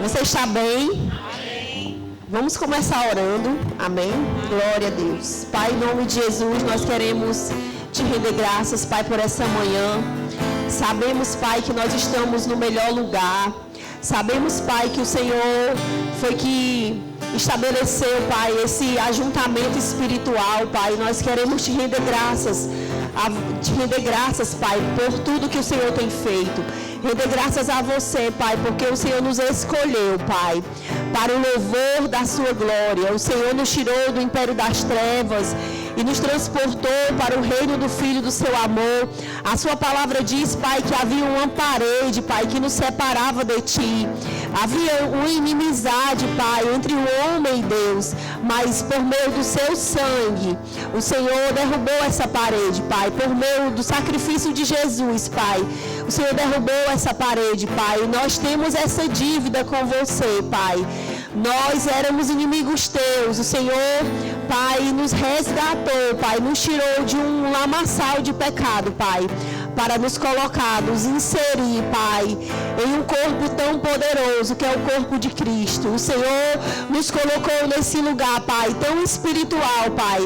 Você está bem? Amém. Vamos começar orando. Amém? Glória a Deus. Pai, em nome de Jesus, nós queremos te render graças, Pai, por essa manhã. Sabemos, Pai, que nós estamos no melhor lugar. Sabemos, Pai, que o Senhor foi que estabeleceu, Pai, esse ajuntamento espiritual, Pai. Nós queremos te render graças, Pai, por tudo que o Senhor tem feito. Render graças a você, Pai, porque o Senhor nos escolheu, Pai, para o louvor da sua glória. O Senhor nos tirou do império das trevas e nos transportou para o reino do Filho do seu amor. A sua palavra diz, Pai, que havia uma parede, Pai, que nos separava de ti. Havia uma inimizade, Pai, entre o homem e Deus, mas por meio do seu sangue, o Senhor derrubou essa parede, Pai, por meio do sacrifício de Jesus, Pai. O Senhor derrubou essa parede, Pai. Nós temos essa dívida com você, Pai. Nós éramos inimigos teus. O Senhor, Pai, nos resgatou, Pai, nos tirou de um lamaçal de pecado, Pai, para nos colocar, nos inserir, Pai, em um corpo tão poderoso que é o corpo de Cristo. O Senhor nos colocou nesse lugar, Pai, tão espiritual, Pai,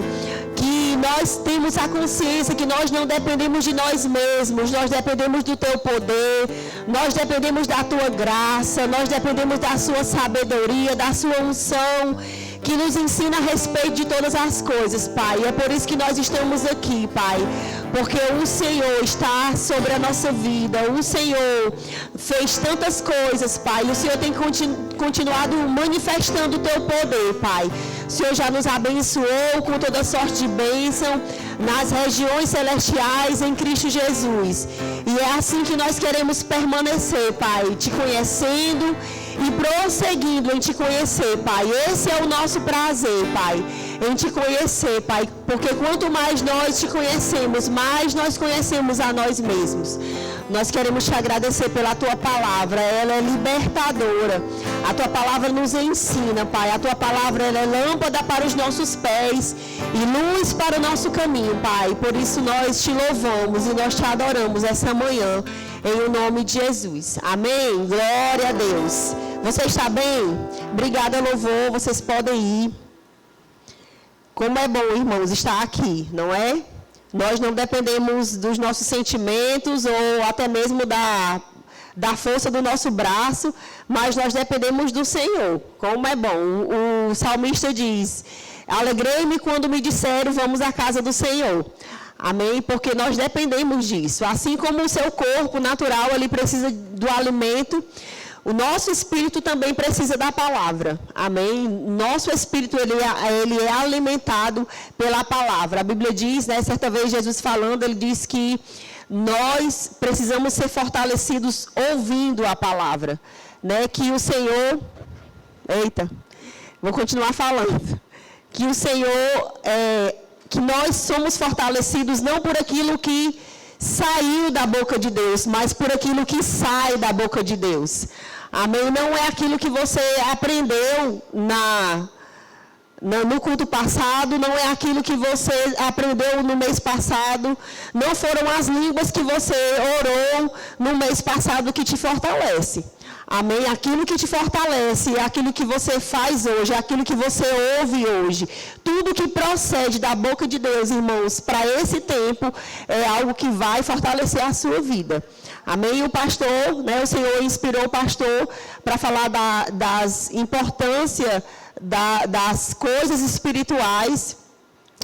que nós temos a consciência que nós não dependemos de nós mesmos, nós dependemos do teu poder, nós dependemos da tua graça, nós dependemos da sua sabedoria, da sua unção, que nos ensina a respeito de todas as coisas, Pai. É por isso que nós estamos aqui, Pai, porque o Senhor está sobre a nossa vida. O Senhor fez tantas coisas, Pai, e o Senhor tem continuado manifestando o teu poder, Pai. O Senhor já nos abençoou com toda sorte de bênção nas regiões celestiais em Cristo Jesus. E é assim que nós queremos permanecer, Pai, te conhecendo e prosseguindo em te conhecer, Pai. Esse é o nosso prazer, Pai, em te conhecer, Pai, porque quanto mais nós te conhecemos, mais nós conhecemos a nós mesmos. Nós queremos te agradecer pela tua palavra, ela é libertadora. A tua palavra nos ensina, Pai. A tua palavra, ela é lâmpada para os nossos pés e luz para o nosso caminho, Pai. Por isso nós te louvamos e nós te adoramos essa manhã, em nome de Jesus. Amém? Glória a Deus. Você está bem? Obrigada, louvor. Vocês podem ir. Como é bom, irmãos, estar aqui, não é? Nós não dependemos dos nossos sentimentos ou até mesmo da força do nosso braço, mas nós dependemos do Senhor. Como é bom. O salmista diz: alegrei-me quando me disseram, vamos à casa do Senhor. Amém? Porque nós dependemos disso. Assim como o seu corpo natural, ele precisa do alimento, o nosso espírito também precisa da palavra. Amém? Nosso espírito, ele é alimentado pela palavra. A Bíblia diz, né, certa vez Jesus falando, ele diz que nós precisamos ser fortalecidos ouvindo a palavra, né? Que o Senhor, vou continuar falando, que o Senhor, que nós somos fortalecidos não por aquilo que saiu da boca de Deus, mas por aquilo que sai da boca de Deus. Amém? Não é aquilo que você aprendeu no culto passado, não é aquilo que você aprendeu no mês passado, não foram as línguas que você orou no mês passado que te fortalece. Amém? Aquilo que te fortalece é aquilo que você faz hoje, é aquilo que você ouve hoje. Tudo que procede da boca de Deus, irmãos, para esse tempo, é algo que vai fortalecer a sua vida. Amém? O pastor, né, o Senhor inspirou o pastor para falar das importâncias das coisas espirituais.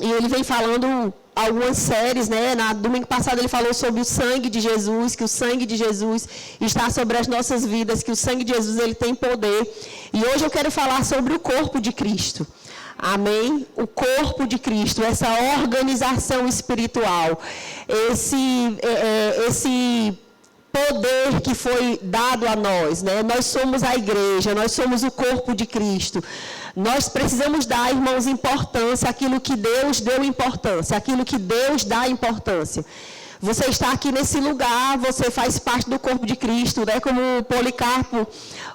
E ele vem falando algumas séries, né? No domingo passado ele falou sobre o sangue de Jesus, que o sangue de Jesus está sobre as nossas vidas, que o sangue de Jesus, ele tem poder. E hoje eu quero falar sobre o corpo de Cristo. Amém? O corpo de Cristo, essa organização espiritual, esse poder que foi dado a nós, né? Nós somos a igreja, nós somos o corpo de Cristo. Nós precisamos dar, irmãos, importância àquilo que Deus deu importância, àquilo que Deus dá importância. Você está aqui nesse lugar, você faz parte do corpo de Cristo, né? Como o Policarpo,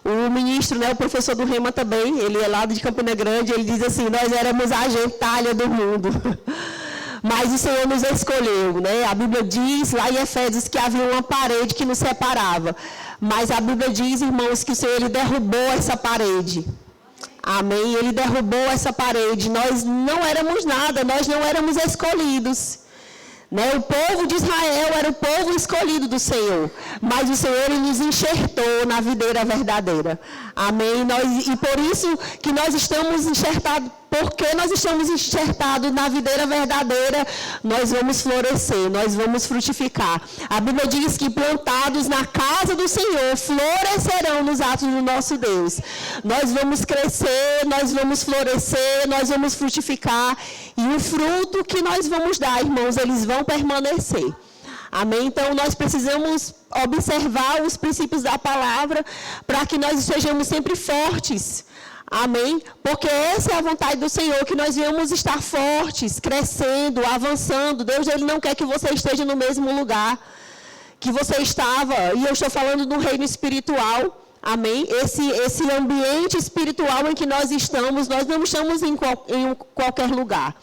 o ministro, né? O professor do Rema também, ele é lá de Campina Grande, ele diz assim: nós éramos a gentalha do mundo. Mas o Senhor nos escolheu, né? A Bíblia diz lá em Efésios que havia uma parede que nos separava. Mas a Bíblia diz, irmãos, que o Senhor ele derrubou essa parede. Amém? Ele derrubou essa parede. Nós não éramos nada, nós não éramos escolhidos. Né? O povo de Israel era o povo escolhido do Senhor. Mas o Senhor ele nos enxertou na videira verdadeira. Amém? E por isso que nós estamos enxertados. Porque nós estamos enxertados na videira verdadeira, nós vamos florescer, nós vamos frutificar. A Bíblia diz que plantados na casa do Senhor, florescerão nos atos do nosso Deus. Nós vamos crescer, nós vamos florescer, nós vamos frutificar. E o fruto que nós vamos dar, irmãos, eles vão permanecer. Amém? Então, nós precisamos observar os princípios da palavra para que nós estejamos sempre fortes. Amém? Porque essa é a vontade do Senhor, que nós venhamos estar fortes, crescendo, avançando. Deus ele não quer que você esteja no mesmo lugar que você estava. E eu estou falando do reino espiritual. Amém? Esse ambiente espiritual em que nós estamos, nós não estamos em qualquer lugar.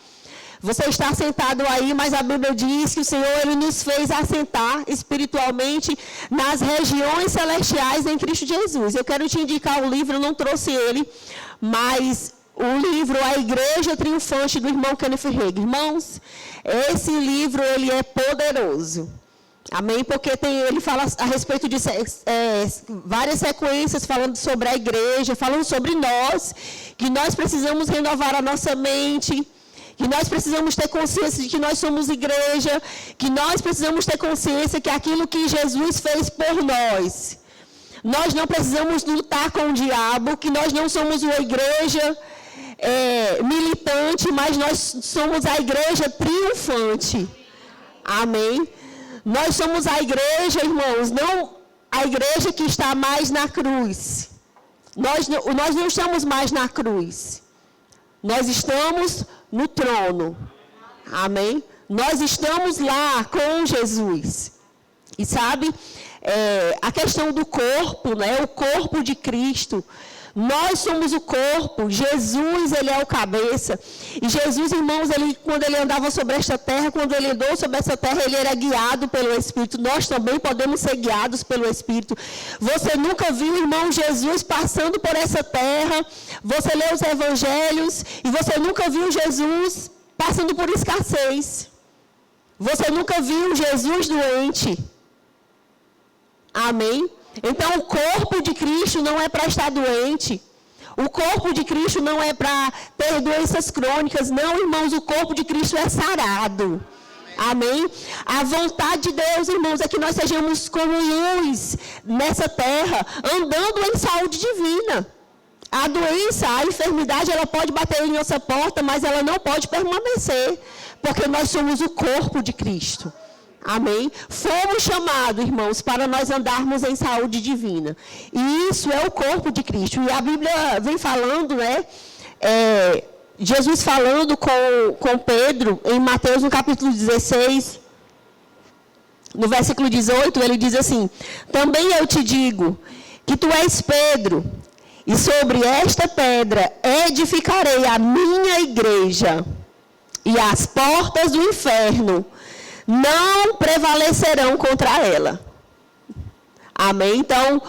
Você está sentado aí, mas a Bíblia diz que o Senhor ele nos fez assentar espiritualmente nas regiões celestiais em Cristo Jesus. Eu quero te indicar o livro, eu não trouxe ele, mas o livro A Igreja Triunfante do irmão Kenneth Hagin. Irmãos, esse livro ele é poderoso. Amém? Porque ele fala a respeito de várias sequências falando sobre a igreja, falando sobre nós, que nós precisamos renovar a nossa mente, que nós precisamos ter consciência de que nós somos igreja, que nós precisamos ter consciência que aquilo que Jesus fez por nós, nós não precisamos lutar com o diabo, que nós não somos uma igreja militante, mas nós somos a igreja triunfante. Amém? Nós somos a igreja, irmãos, não a igreja que está mais na cruz. Nós não estamos mais na cruz. Nós estamos no trono. Amém? Nós estamos lá com Jesus. E sabe, a questão do corpo, né? O corpo de Cristo. Nós somos o corpo, Jesus, ele é o cabeça. E Jesus, irmãos, quando ele andava sobre esta terra, quando ele andou sobre essa terra, ele era guiado pelo Espírito. Nós também podemos ser guiados pelo Espírito. Você nunca viu, irmão, Jesus passando por essa terra. Você lê os evangelhos e você nunca viu Jesus passando por escassez. Você nunca viu Jesus doente. Amém? Então, o corpo de Cristo não é para estar doente. O corpo de Cristo não é para ter doenças crônicas. Não, irmãos, o corpo de Cristo é sarado. Amém? A vontade de Deus, irmãos, é que nós sejamos como luz nessa terra, andando em saúde divina. A doença, a enfermidade, ela pode bater em nossa porta, mas ela não pode permanecer, porque nós somos o corpo de Cristo. Amém? Fomos chamados, irmãos, para nós andarmos em saúde divina. E isso é o corpo de Cristo. E a Bíblia vem falando, né? Jesus falando com Pedro, em Mateus, no capítulo 16, no versículo 18, ele diz assim: também eu te digo que tu és Pedro, e sobre esta pedra edificarei a minha igreja, e as portas do inferno não prevalecerão contra ela. Amém? Então,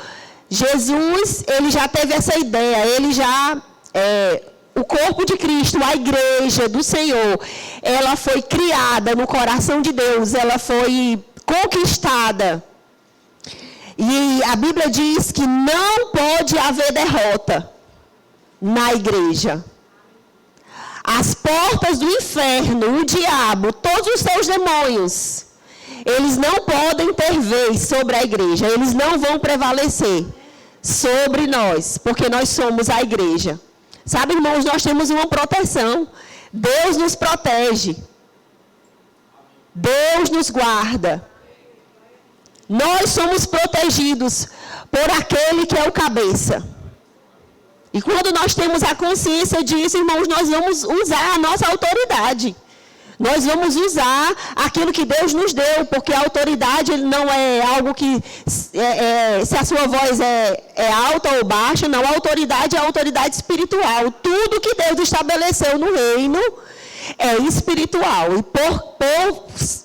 Jesus, ele já teve essa ideia, o corpo de Cristo, a igreja do Senhor, ela foi criada no coração de Deus, ela foi conquistada. E a Bíblia diz que não pode haver derrota na igreja. As portas do inferno, o diabo, todos os seus demônios, eles não podem ter vez sobre a igreja. Eles não vão prevalecer sobre nós, porque nós somos a igreja. Sabe, irmãos, nós temos uma proteção. Deus nos protege. Deus nos guarda. Nós somos protegidos por aquele que é o cabeça. E quando nós temos a consciência disso, irmãos, nós vamos usar a nossa autoridade. Nós vamos usar aquilo que Deus nos deu, porque a autoridade não é algo que, se a sua voz é alta ou baixa, não. A autoridade é a autoridade espiritual. Tudo que Deus estabeleceu no reino, é espiritual. E por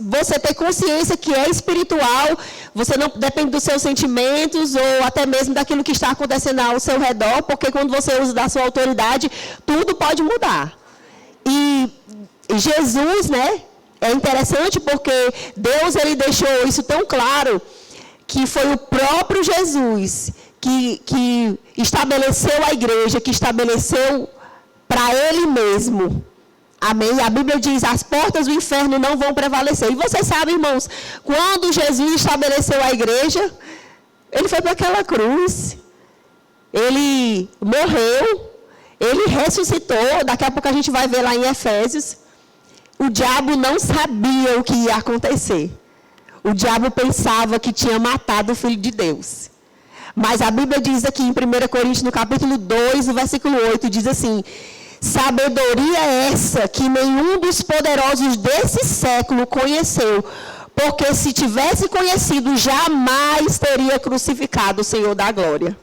você ter consciência que é espiritual, você não depende dos seus sentimentos ou até mesmo daquilo que está acontecendo ao seu redor, porque quando você usa da sua autoridade, tudo pode mudar. E Jesus, né, é interessante porque Deus ele deixou isso tão claro que foi o próprio Jesus que estabeleceu a igreja, que estabeleceu para ele mesmo. Amém? A Bíblia diz, as portas do inferno não vão prevalecer. E vocês sabem, irmãos, quando Jesus estabeleceu a igreja, ele foi para aquela cruz, ele morreu, ele ressuscitou, daqui a pouco a gente vai ver lá em Efésios. O diabo não sabia o que ia acontecer. O diabo pensava que tinha matado o Filho de Deus. Mas a Bíblia diz aqui em 1 Coríntios, no capítulo 2, no versículo 8, diz assim: sabedoria essa que nenhum dos poderosos desse século conheceu, porque se tivesse conhecido, jamais teria crucificado o Senhor da glória.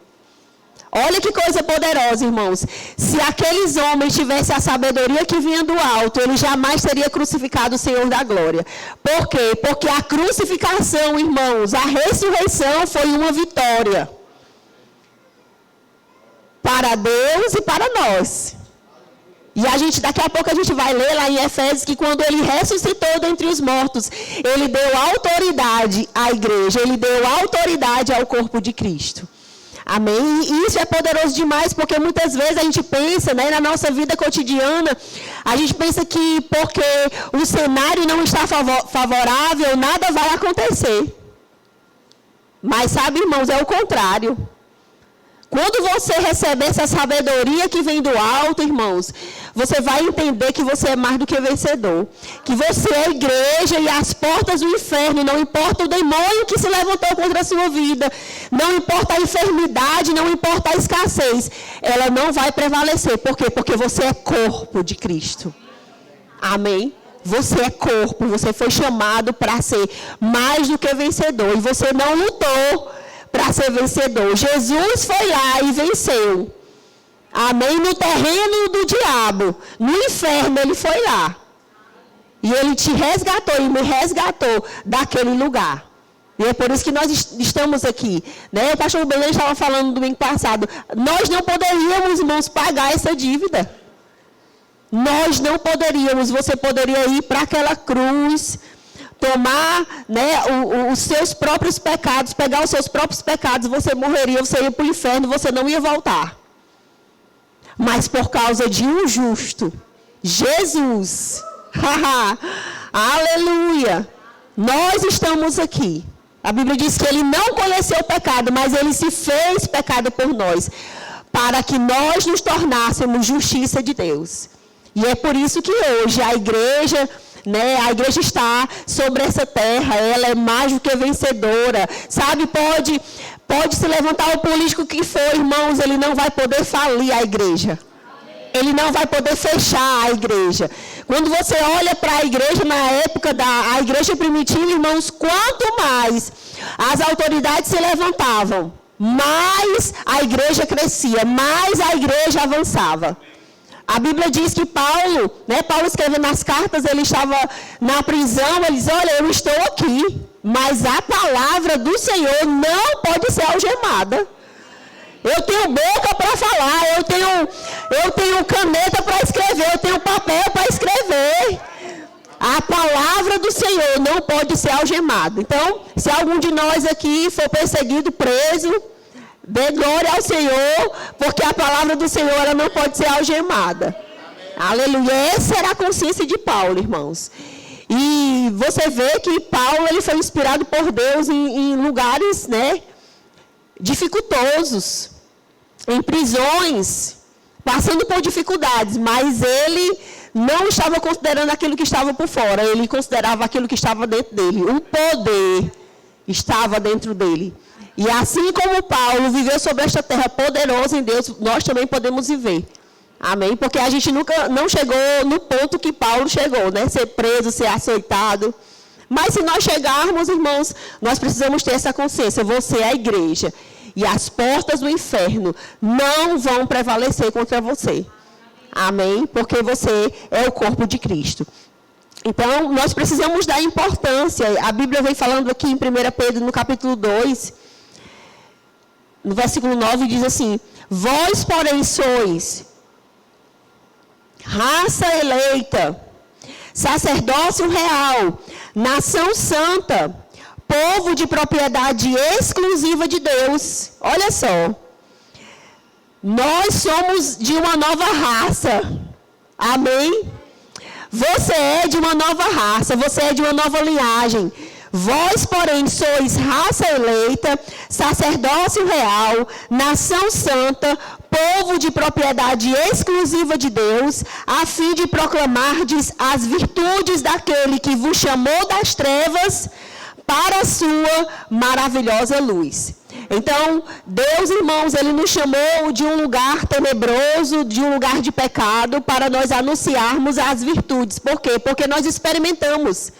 Olha que coisa poderosa, irmãos. Se aqueles homens tivessem a sabedoria que vinha do alto, ele jamais teria crucificado o Senhor da glória. Por quê? Porque a crucificação, irmãos, a ressurreição foi uma vitória para Deus e para nós. E daqui a pouco a gente vai ler lá em Efésios que quando ele ressuscitou dentre os mortos, ele deu autoridade à igreja, ele deu autoridade ao corpo de Cristo. Amém? E isso é poderoso demais, porque muitas vezes a gente pensa, né, na nossa vida cotidiana, a gente pensa que porque o cenário não está favorável, nada vai acontecer. Mas sabe, irmãos, é o contrário. Quando você receber essa sabedoria que vem do alto, irmãos, você vai entender que você é mais do que vencedor. Que você é a igreja e as portas do inferno, não importa o demônio que se levantou contra a sua vida, não importa a enfermidade, não importa a escassez, ela não vai prevalecer. Por quê? Porque você é corpo de Cristo. Amém? Você é corpo, você foi chamado para ser mais do que vencedor. E você não lutou para ser vencedor. Jesus foi lá e venceu. Amém? No terreno do diabo, no inferno, ele foi lá. E ele te resgatou e me resgatou daquele lugar. E é por isso que nós estamos aqui. Né? O pastor Belém estava falando no domingo passado. Nós não poderíamos, irmãos, pagar essa dívida. Nós não poderíamos. Você poderia ir para aquela cruz, tomar, né, os seus próprios pecados, pegar os seus próprios pecados, você morreria, você ia para o inferno, você não ia voltar. Mas por causa de um justo, Jesus, aleluia, nós estamos aqui. A Bíblia diz que ele não conheceu o pecado, mas ele se fez pecado por nós, para que nós nos tornássemos justiça de Deus. E é por isso que hoje a igreja, né, a igreja está sobre essa terra, ela é mais do que vencedora. Sabe, pode se levantar o político que for, irmãos, ele não vai poder falir a igreja. Ele não vai poder fechar a igreja. Quando você olha para a igreja, na época da igreja primitiva, irmãos, quanto mais as autoridades se levantavam, mais a igreja crescia, mais a igreja avançava. A Bíblia diz que Paulo, né, Paulo escrevendo nas cartas, ele estava na prisão, ele diz, olha, eu estou aqui, mas a palavra do Senhor não pode ser algemada. Eu tenho boca para falar, eu tenho caneta para escrever, eu tenho papel para escrever. A palavra do Senhor não pode ser algemada. Então, se algum de nós aqui for perseguido, preso, dê glória ao Senhor, porque a palavra do Senhor ela não pode ser algemada. Aleluia. Essa era a consciência de Paulo, irmãos. E você vê que Paulo ele foi inspirado por Deus em lugares, né, dificultosos, em prisões, passando por dificuldades, mas ele não estava considerando aquilo que estava por fora, ele considerava aquilo que estava dentro dele. O poder estava dentro dele. E assim como Paulo viveu sobre esta terra poderosa em Deus, nós também podemos viver. Amém? Porque a gente nunca não chegou no ponto que Paulo chegou, né? Ser preso, ser açoitado. Mas se nós chegarmos, irmãos, nós precisamos ter essa consciência. Você é a igreja. E as portas do inferno não vão prevalecer contra você. Amém? Porque você é o corpo de Cristo. Então, nós precisamos dar importância. A Bíblia vem falando aqui em 1 Pedro, no capítulo 2, no versículo 9, diz assim: vós, porém, sois raça eleita, sacerdócio real, nação santa, povo de propriedade exclusiva de Deus. Olha só. Nós somos de uma nova raça. Amém? Você é de uma nova raça, você é de uma nova linhagem. Vós, porém, sois raça eleita, sacerdócio real, nação santa, povo de propriedade exclusiva de Deus, a fim de proclamardes as virtudes daquele que vos chamou das trevas para a sua maravilhosa luz. Então, Deus, irmãos, Ele nos chamou de um lugar tenebroso, de um lugar de pecado, para nós anunciarmos as virtudes. Por quê? Porque nós experimentamos.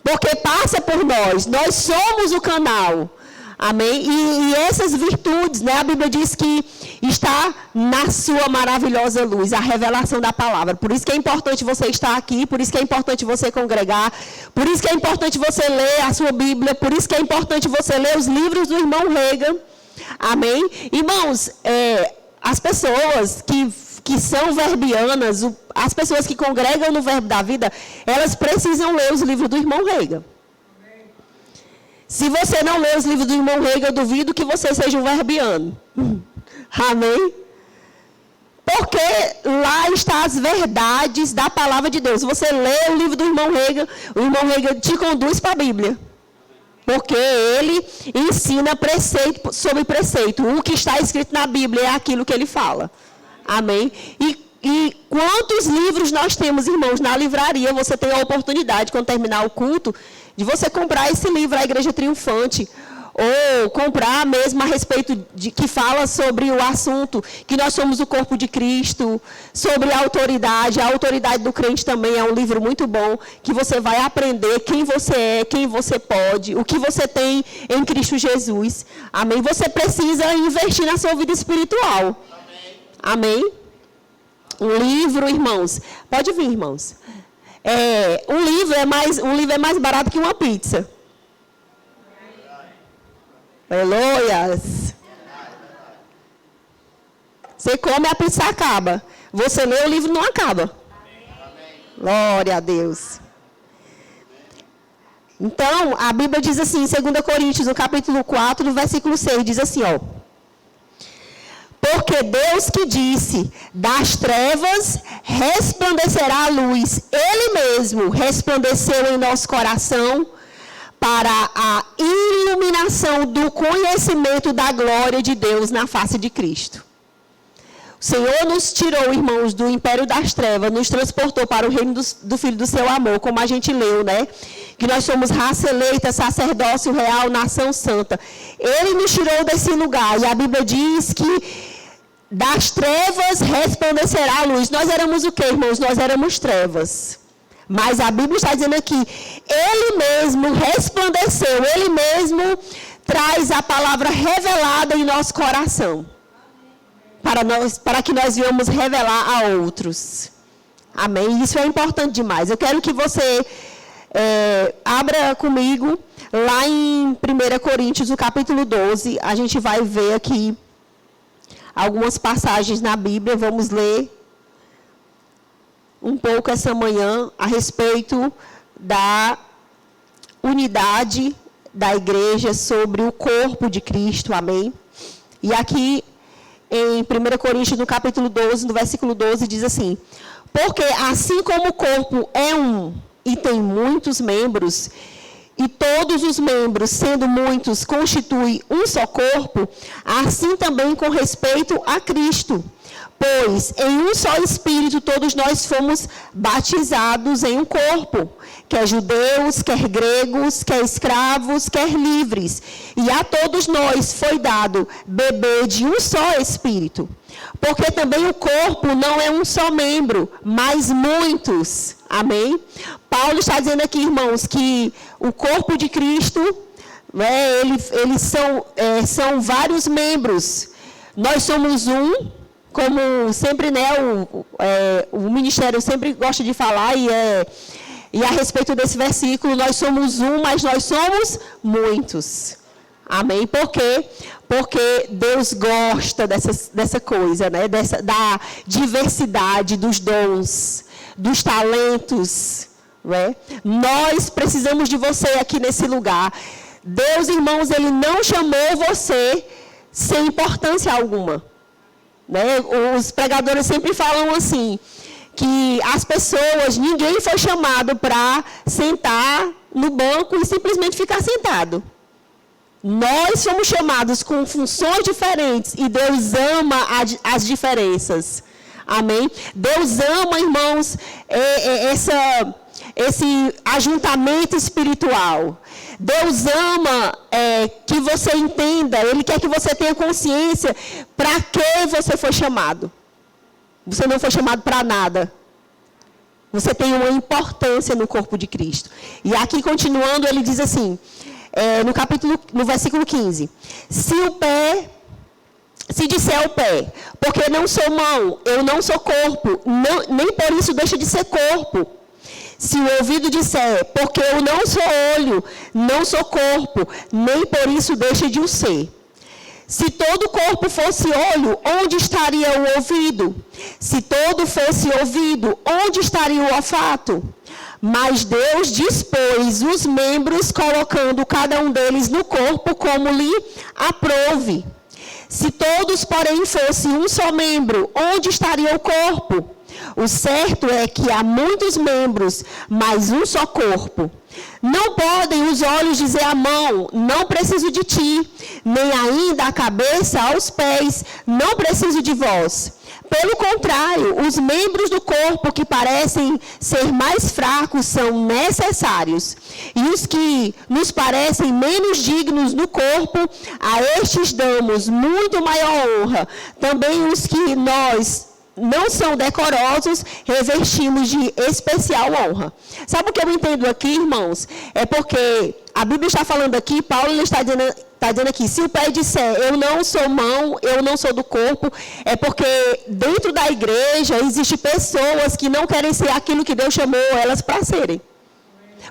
Porque passa por nós. Nós somos o canal. Amém? E essas virtudes, né? A Bíblia diz que está na sua maravilhosa luz, a revelação da palavra. Por isso que é importante você estar aqui, por isso que é importante você congregar, por isso que é importante você ler a sua Bíblia, por isso que é importante você ler os livros do irmão Reagan. Amém? Irmãos, as pessoas que são verbianas, as pessoas que congregam no Verbo da Vida, elas precisam ler os livros do irmão Reagan. Se você não lê os livros do irmão Reagan, eu duvido que você seja um verbiano. Amém? Porque lá estão as verdades da palavra de Deus. Você lê o livro do irmão Reagan te conduz para a Bíblia. Porque ele ensina preceito sobre preceito. O que está escrito na Bíblia é aquilo que ele fala. Amém? E quantos livros nós temos, irmãos, na livraria? Você tem a oportunidade, quando terminar o culto, de você comprar esse livro, A Igreja Triunfante, ou comprar mesmo a respeito de que fala sobre o assunto, que nós somos o corpo de Cristo, sobre a autoridade do crente também é um livro muito bom, que você vai aprender quem você é, quem você pode, o que você tem em Cristo Jesus. Amém? Você precisa investir na sua vida espiritual. Amém? Um livro, irmãos, pode vir, irmãos. Um livro é mais barato que uma pizza. Aleluias. Você come, a pizza acaba. Você lê, o livro não acaba. Glória a Deus. Então, a Bíblia diz assim, em 2 Coríntios, no capítulo 4, no versículo 6, diz assim, ó. Porque Deus que disse, das trevas resplandecerá a luz. Ele mesmo resplandeceu em nosso coração para a iluminação do conhecimento da glória de Deus na face de Cristo. O Senhor nos tirou, irmãos, do império das trevas, nos transportou para o reino do Filho do seu amor, como a gente leu, né? Que nós somos raça eleita, sacerdócio real, nação santa. Ele nos tirou desse lugar, e a Bíblia diz que das trevas resplandecerá a luz. Nós éramos o quê, irmãos? Nós éramos trevas. Mas a Bíblia está dizendo aqui, Ele mesmo resplandeceu, Ele mesmo traz a palavra revelada em nosso coração. Para que nós venhamos revelar a outros. Amém? Isso é importante demais. Eu quero que você abra comigo lá em 1 Coríntios, no capítulo 12. A gente vai ver aqui algumas passagens na Bíblia. Vamos ler um pouco essa manhã a respeito da unidade da igreja sobre o corpo de Cristo. Amém? E aqui em 1 Coríntios, no capítulo 12, no versículo 12, diz assim: porque assim como o corpo é um e tem muitos membros, e todos os membros, sendo muitos, constituem um só corpo, assim também com respeito a Cristo. Pois em um só Espírito todos nós fomos batizados em um corpo, quer judeus, quer gregos, quer escravos, quer livres. E a todos nós foi dado beber de um só Espírito. Porque também o corpo não é um só membro, mas muitos. Amém? Paulo está dizendo aqui, irmãos, que o corpo de Cristo, eles são vários membros. Nós somos um, como sempre, né, o ministério sempre gosta de falar, e a respeito desse versículo, nós somos um, mas nós somos muitos. Amém? Por quê? Porque Deus gosta dessa coisa, né? Da diversidade dos dons, dos talentos. Né? Nós precisamos de você aqui nesse lugar. Deus, irmãos, Ele não chamou você sem importância alguma. Né? Os pregadores sempre falam assim, que as pessoas, ninguém foi chamado para sentar no banco e simplesmente ficar sentado. Nós somos chamados com funções diferentes e Deus ama as diferenças. Amém? Deus ama, irmãos, esse ajuntamento espiritual. Deus ama que você entenda, Ele quer que você tenha consciência para que você foi chamado. Você não foi chamado para nada. Você tem uma importância no corpo de Cristo. E aqui, continuando, ele diz assim, no versículo 15. Se disser ao pé, porque não sou mão, eu não sou corpo, nem por isso deixa de ser corpo. Se o ouvido disser, porque eu não sou olho, não sou corpo, nem por isso deixa de o ser. Se todo o corpo fosse olho, onde estaria o ouvido? Se todo fosse ouvido, onde estaria o olfato? Mas Deus dispôs os membros, colocando cada um deles no corpo como lhe aprouve. Se todos, porém, fossem um só membro, onde estaria o corpo? O certo é que há muitos membros, mas um só corpo. Não podem os olhos dizer à mão, não preciso de ti, nem ainda a cabeça aos pés, não preciso de vós. Pelo contrário, os membros do corpo que parecem ser mais fracos são necessários. E os que nos parecem menos dignos no corpo, a estes damos muito maior honra. Também os que nós não são decorosos, revestimos de especial honra. Sabe o que eu entendo aqui, irmãos? É porque a Bíblia está falando aqui, Paulo está dizendo aqui, se o pé disser, eu não sou mão, eu não sou do corpo, é porque dentro da igreja existem pessoas que não querem ser aquilo que Deus chamou elas para serem.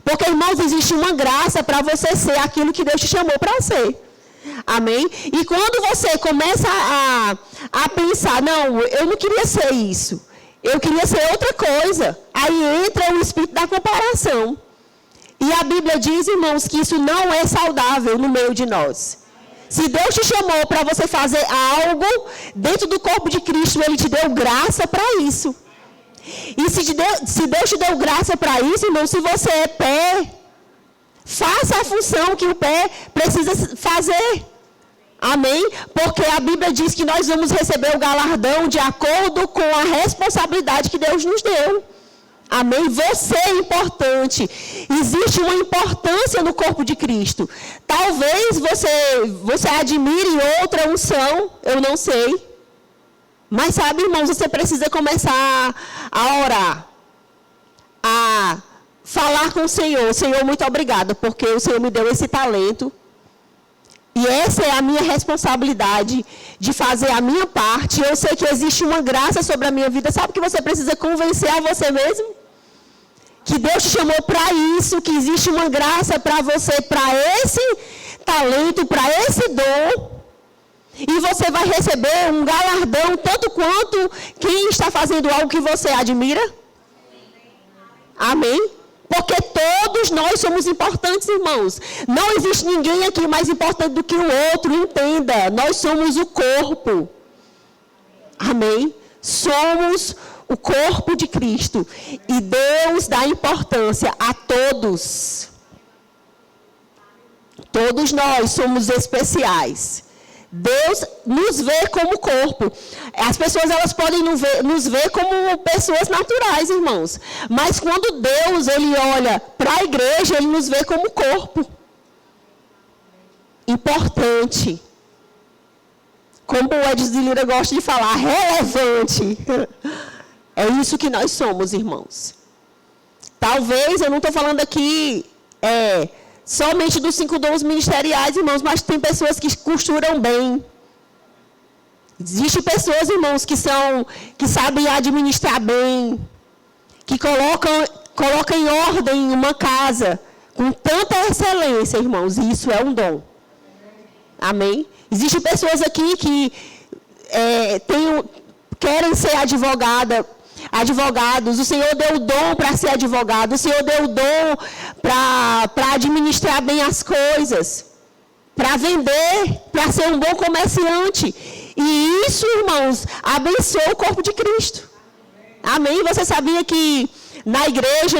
Porque, irmãos, existe uma graça para você ser aquilo que Deus te chamou para ser. Amém? E quando você começa a pensar, não, eu não queria ser isso, eu queria ser outra coisa, aí entra o espírito da comparação. E a Bíblia diz, irmãos, que isso não é saudável no meio de nós. Se Deus te chamou para você fazer algo dentro do corpo de Cristo, Ele te deu graça para isso. E se Deus te deu graça para isso, irmão, se você é pé, faça a função que o pé precisa fazer. Amém? Porque a Bíblia diz que nós vamos receber o galardão de acordo com a responsabilidade que Deus nos deu. Amém? Você é importante. Existe uma importância no corpo de Cristo. Talvez você admire outra unção, eu não sei. Mas sabe, irmãos, você precisa começar a orar, a falar com o Senhor. Senhor, muito obrigada, porque o Senhor me deu esse talento. E essa é a minha responsabilidade de fazer a minha parte. Eu sei que existe uma graça sobre a minha vida. Sabe que você precisa convencer a você mesmo? Que Deus te chamou para isso, que existe uma graça para você, para esse talento, para esse dom. E você vai receber um galardão, tanto quanto quem está fazendo algo que você admira. Amém? Porque todos nós somos importantes, irmãos. Não existe ninguém aqui mais importante do que o outro, entenda. Nós somos o corpo. Amém? Somos o corpo de Cristo. E Deus dá importância a todos. Todos nós somos especiais. Deus nos vê como corpo. As pessoas elas podem nos ver como pessoas naturais, irmãos. Mas quando Deus ele olha para a igreja, Ele nos vê como corpo. Importante. Como o Edson de Lira gosta de falar, relevante. É isso que nós somos, irmãos. Talvez, eu não estou falando aqui somente dos 5 dons ministeriais, irmãos, mas tem pessoas que costuram bem. Existem pessoas, irmãos, que sabem administrar bem, que colocam em ordem uma casa com tanta excelência, irmãos, e isso é um dom. Amém? Existem pessoas aqui que querem ser advogados. O Senhor deu o dom para ser advogado. O Senhor deu o dom para administrar bem as coisas, para vender, para ser um bom comerciante. E isso, irmãos, abençoa o corpo de Cristo. Amém? Você sabia que na igreja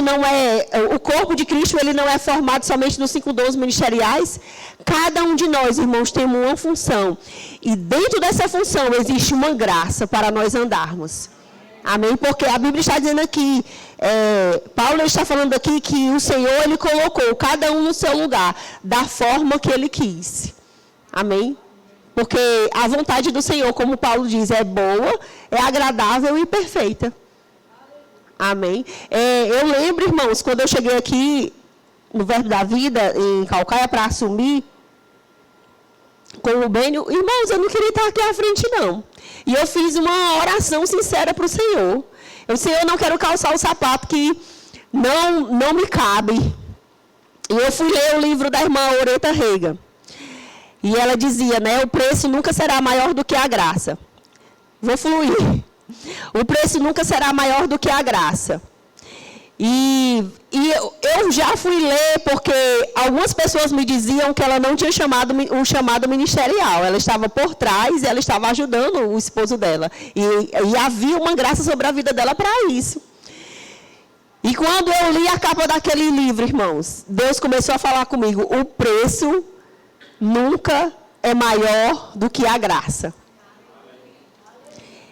o corpo de Cristo ele não é formado somente nos 5 dons ministeriais? Cada um de nós, irmãos, tem uma função. E dentro dessa função existe uma graça para nós andarmos. Amém? Porque a Bíblia está dizendo aqui, Paulo está falando aqui que o Senhor, Ele colocou cada um no seu lugar, da forma que Ele quis. Amém? Porque a vontade do Senhor, como Paulo diz, é boa, é agradável e perfeita. Amém? Eu lembro, irmãos, quando eu cheguei aqui no Verbo da Vida, em Calcaia, para assumir com o Bênio, irmãos, eu não queria estar aqui à frente, não. E eu fiz uma oração sincera para o Senhor. Eu disse, Senhor, eu não quero calçar o sapato que não me cabe. E eu fui ler o livro da irmã Oreta Rega. E ela dizia, né, o preço nunca será maior do que a graça. Vou fluir. O preço nunca será maior do que a graça. E eu já fui ler porque algumas pessoas me diziam que ela não tinha um chamado ministerial. Ela estava por trás e ela estava ajudando o esposo dela. E havia uma graça sobre a vida dela para isso. E quando eu li a capa daquele livro, irmãos, Deus começou a falar comigo, o preço nunca é maior do que a graça.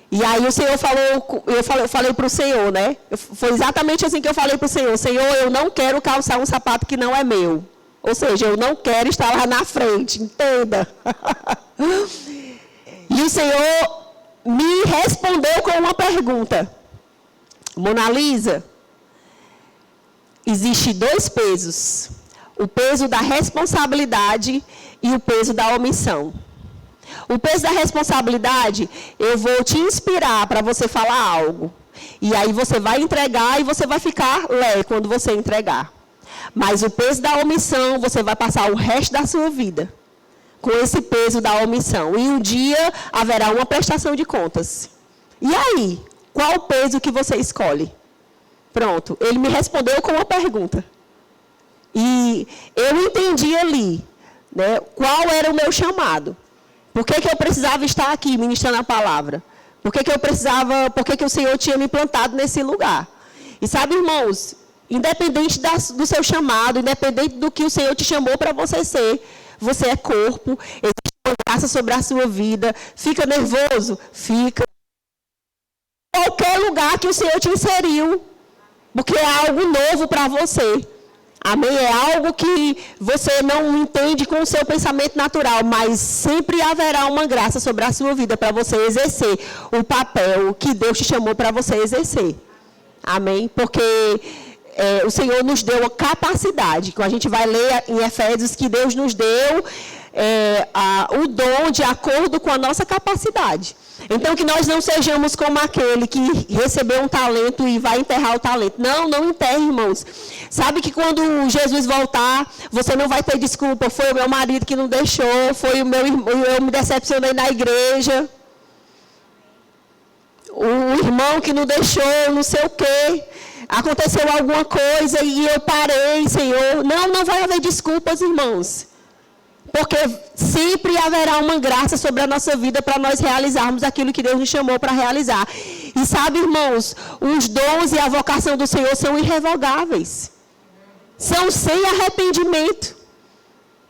E aí o Senhor falou, eu falei para o Senhor, né? Foi exatamente assim que eu falei para o Senhor. Senhor, eu não quero calçar um sapato que não é meu. Ou seja, eu não quero estar lá na frente, entenda. E o Senhor me respondeu com uma pergunta. Mona Lisa, existe 2 pesos. O peso da responsabilidade e o peso da omissão. O peso da responsabilidade, eu vou te inspirar para você falar algo. E aí você vai entregar e você vai ficar lé quando você entregar. Mas o peso da omissão, você vai passar o resto da sua vida com esse peso da omissão. E um dia haverá uma prestação de contas. E aí, qual o peso que você escolhe? Pronto, ele me respondeu com uma pergunta. E eu entendi ali, né, qual era o meu chamado. Por que eu precisava estar aqui ministrando a palavra? Por que o Senhor tinha me plantado nesse lugar? E sabe, irmãos, independente do seu chamado, independente do que o Senhor te chamou para você ser, você é corpo, existe uma graça sobre a sua vida. Fica nervoso? Fica. Qualquer lugar que o Senhor te inseriu, porque é algo novo para você. Amém? É algo que você não entende com o seu pensamento natural, mas sempre haverá uma graça sobre a sua vida para você exercer o papel que Deus te chamou para você exercer. Amém? Porque o Senhor nos deu a capacidade, que a gente vai ler em Efésios, que Deus nos deu o dom de acordo com a nossa capacidade. Então, que nós não sejamos como aquele que recebeu um talento e vai enterrar o talento. Não enterre, irmãos. Sabe que quando Jesus voltar, você não vai ter desculpa. Foi o meu marido que não deixou, foi o meu irmão, eu me decepcionei na igreja. O irmão que não deixou, não sei o quê. Aconteceu alguma coisa e eu parei, Senhor. Não vai haver desculpas, irmãos. Porque sempre haverá uma graça sobre a nossa vida para nós realizarmos aquilo que Deus nos chamou para realizar. E sabe, irmãos, os dons e a vocação do Senhor são irrevogáveis. São sem arrependimento.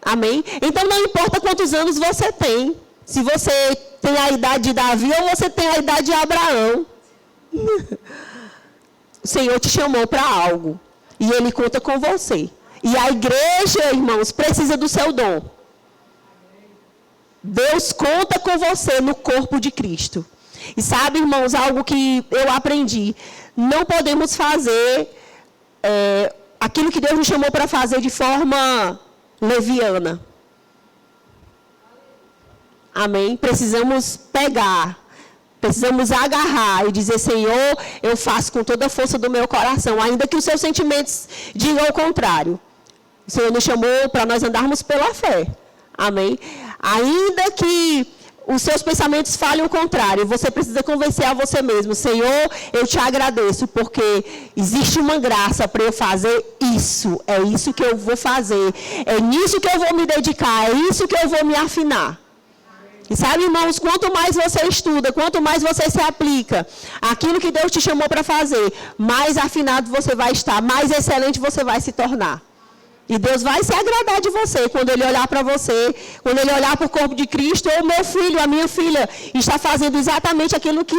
Amém? Então não importa quantos anos você tem. Se você tem a idade de Davi ou você tem a idade de Abraão. O Senhor te chamou para algo. E Ele conta com você. E a igreja, irmãos, precisa do seu dom. Deus conta com você no corpo de Cristo. E sabe, irmãos, algo que eu aprendi. Não podemos fazer aquilo que Deus nos chamou para fazer de forma leviana. Amém? Precisamos pegar, precisamos agarrar e dizer, Senhor, eu faço com toda a força do meu coração, ainda que os seus sentimentos digam o contrário. O Senhor nos chamou para nós andarmos pela fé. Amém? Ainda que os seus pensamentos falem o contrário, você precisa convencer a você mesmo, Senhor, eu te agradeço, porque existe uma graça para eu fazer isso, é isso que eu vou fazer, é nisso que eu vou me dedicar, é isso que eu vou me afinar. E sabe, irmãos, quanto mais você estuda, quanto mais você se aplica, aquilo que Deus te chamou para fazer, mais afinado você vai estar, mais excelente você vai se tornar. E Deus vai se agradar de você quando Ele olhar para você, quando Ele olhar para o corpo de Cristo, ou meu filho, a minha filha, está fazendo exatamente aquilo que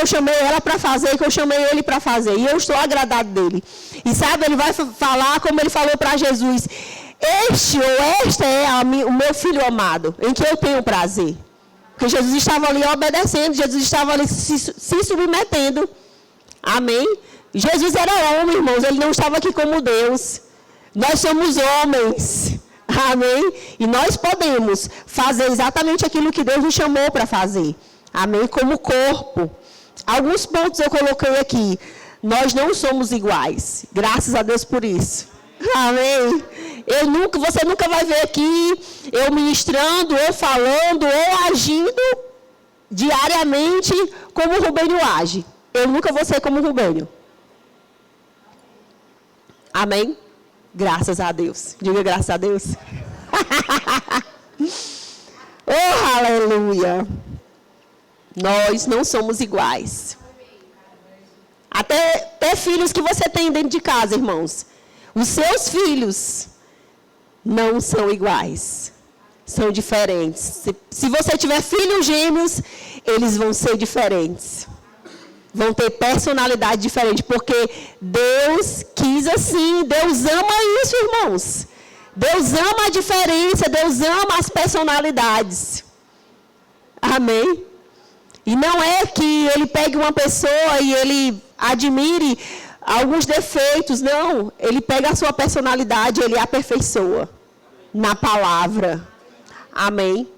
eu chamei ela para fazer, que eu chamei ele para fazer. E eu estou agradado dele. E sabe, Ele vai falar como Ele falou para Jesus, este ou esta é o meu filho amado, em que eu tenho prazer. Porque Jesus estava ali obedecendo, Jesus estava ali se submetendo. Amém? Jesus era homem, irmãos, Ele não estava aqui como Deus. Nós somos homens, amém? E nós podemos fazer exatamente aquilo que Deus nos chamou para fazer, amém? Como corpo. Alguns pontos eu coloquei aqui. Nós não somos iguais, graças a Deus por isso, amém? Você nunca vai ver aqui eu ministrando, ou falando, ou agindo diariamente como o Rubênio age. Eu nunca vou ser como o Rubênio. Amém? Graças a Deus. Diga graças a Deus. Oh, aleluia. Nós não somos iguais. Até filhos que você tem dentro de casa, irmãos. Os seus filhos não são iguais. São diferentes. Se você tiver filhos gêmeos, eles vão ser diferentes. Vão ter personalidade diferente, porque Deus quis assim, Deus ama isso, irmãos. Deus ama a diferença, Deus ama as personalidades. Amém? E não é que Ele pegue uma pessoa e Ele admire alguns defeitos, não. Ele pega a sua personalidade, Ele aperfeiçoa na palavra. Amém?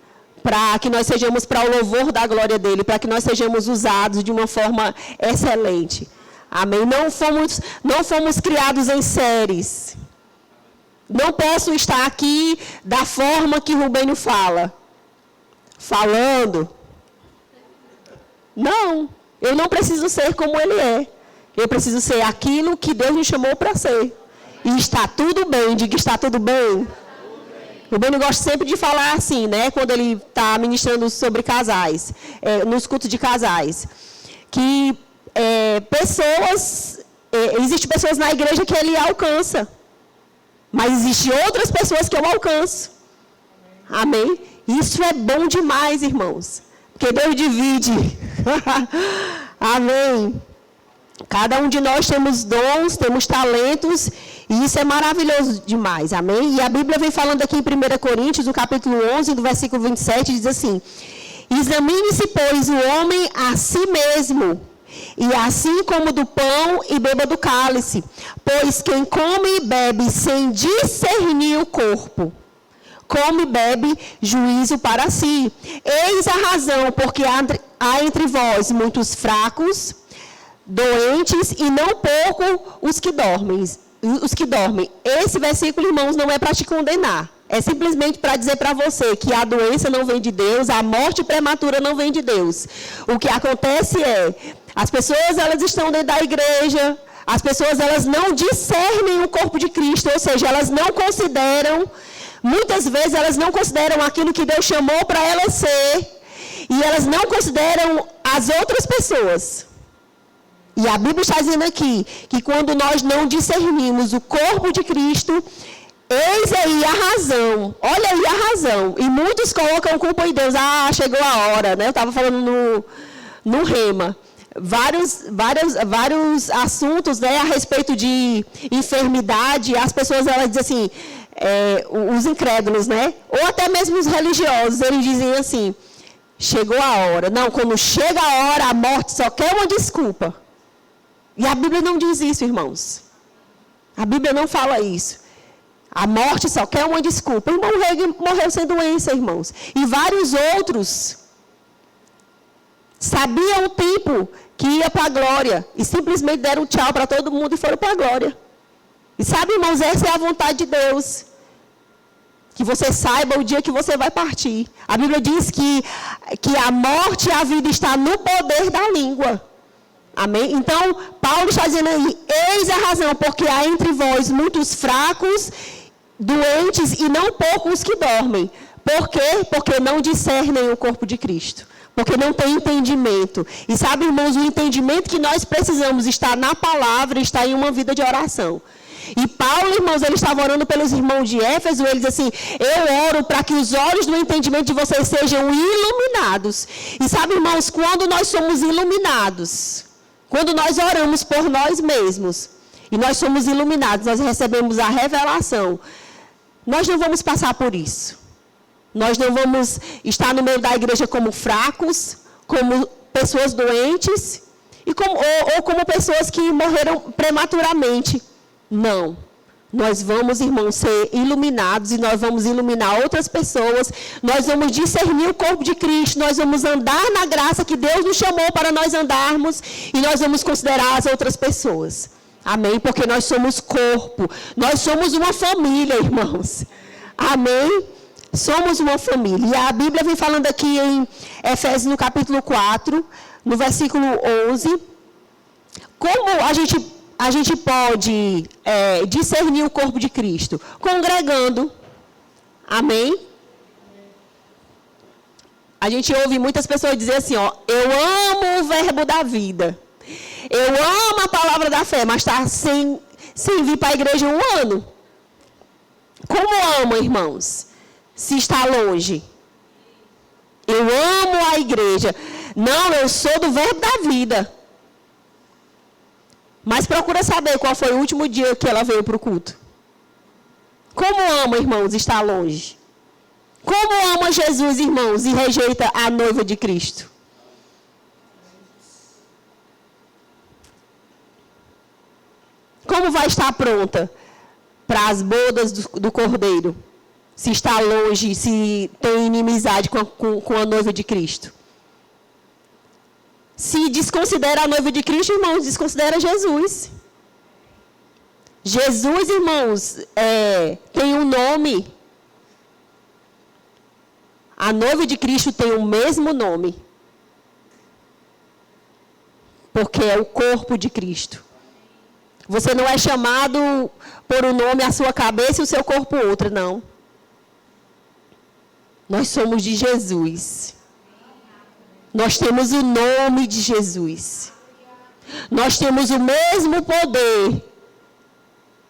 Para que nós sejamos para o louvor da glória dEle, para que nós sejamos usados de uma forma excelente. Amém? Não fomos criados em séries. Não posso estar aqui da forma que Rubênio fala. Falando. Não, eu não preciso ser como ele é. Eu preciso ser aquilo que Deus me chamou para ser. E está tudo bem, diga está tudo bem. O Rubênio gosta sempre de falar assim, né? Quando ele está ministrando sobre casais, nos cultos de casais. Que existem pessoas na igreja que ele alcança. Mas existem outras pessoas que eu alcanço. Amém? Isso é bom demais, irmãos. Porque Deus divide. Amém? Cada um de nós temos dons, temos talentos, e isso é maravilhoso demais, amém? E a Bíblia vem falando aqui em 1 Coríntios, no capítulo 11, do versículo 27, diz assim, examine-se, pois, o homem a si mesmo, e assim como do pão e beba do cálice, pois quem come e bebe sem discernir o corpo, come e bebe juízo para si. Eis a razão, porque há entre vós muitos fracos, doentes e não pouco os que dormem. Esse versículo, irmãos, não é para te condenar. É simplesmente para dizer para você que a doença não vem de Deus, a morte prematura não vem de Deus. O que acontece as pessoas elas estão dentro da igreja, as pessoas elas não discernem o corpo de Cristo, ou seja, elas não consideram, muitas vezes elas não consideram aquilo que Deus chamou para elas ser, e elas não consideram as outras pessoas. E a Bíblia está dizendo aqui, que quando nós não discernimos o corpo de Cristo, eis aí a razão, olha aí a razão. E muitos colocam culpa em Deus, chegou a hora, né? Eu estava falando no Rema. Vários assuntos, né, a respeito de enfermidade, as pessoas elas dizem assim, os incrédulos, né? Ou até mesmo os religiosos, eles dizem assim, chegou a hora. Não, quando chega a hora, a morte só quer uma desculpa. E a Bíblia não diz isso, irmãos. A Bíblia não fala isso. A morte só quer uma desculpa. O irmão Reagan morreu sem doença, irmãos. E vários outros sabiam o tempo que ia para a glória. E simplesmente deram tchau para todo mundo e foram para a glória. E sabe, irmãos, essa é a vontade de Deus. Que você saiba o dia que você vai partir. A Bíblia diz que a morte e a vida está no poder da língua. Amém? Então, Paulo está dizendo aí, eis a razão, porque há entre vós muitos fracos, doentes e não poucos que dormem. Por quê? Porque não discernem o corpo de Cristo. Porque não tem entendimento. E sabe, irmãos, o entendimento que nós precisamos está na palavra, está em uma vida de oração. E Paulo, irmãos, ele estava orando pelos irmãos de Éfeso, ele diz assim, eu oro para que os olhos do entendimento de vocês sejam iluminados. E sabe, irmãos, quando nós somos iluminados, quando nós oramos por nós mesmos, e nós somos iluminados, nós recebemos a revelação, nós não vamos passar por isso. Nós não vamos estar no meio da igreja como fracos, como pessoas doentes, ou como pessoas que morreram prematuramente. Não. Nós vamos, irmãos, ser iluminados e nós vamos iluminar outras pessoas. Nós vamos discernir o corpo de Cristo. Nós vamos andar na graça que Deus nos chamou para nós andarmos. E nós vamos considerar as outras pessoas. Amém? Porque nós somos corpo. Nós somos uma família, irmãos. Amém? Somos uma família. E a Bíblia vem falando aqui em Efésios, no capítulo 4, no versículo 11. Como a gente pode discernir o corpo de Cristo? Congregando. Amém? A gente ouve muitas pessoas dizer assim, ó, eu amo o verbo da vida. Eu amo a palavra da fé, mas está sem vir para a igreja 1 ano. Como ama, irmãos? Se está longe. Eu amo a igreja. Não, eu sou do verbo da vida. Mas procura saber qual foi o último dia que ela veio para o culto. Como ama, irmãos, estar longe? Como ama Jesus, irmãos, e rejeita a noiva de Cristo? Como vai estar pronta para as bodas do Cordeiro? Se está longe, se tem inimizade com a noiva de Cristo? Se desconsidera a noiva de Cristo, irmãos, desconsidera Jesus. Jesus, irmãos, tem um nome. A noiva de Cristo tem o mesmo nome. Porque é o corpo de Cristo. Você não é chamado por um nome a sua cabeça e o seu corpo outra, não. Nós somos de Jesus. Nós temos o nome de Jesus. Nós temos o mesmo poder.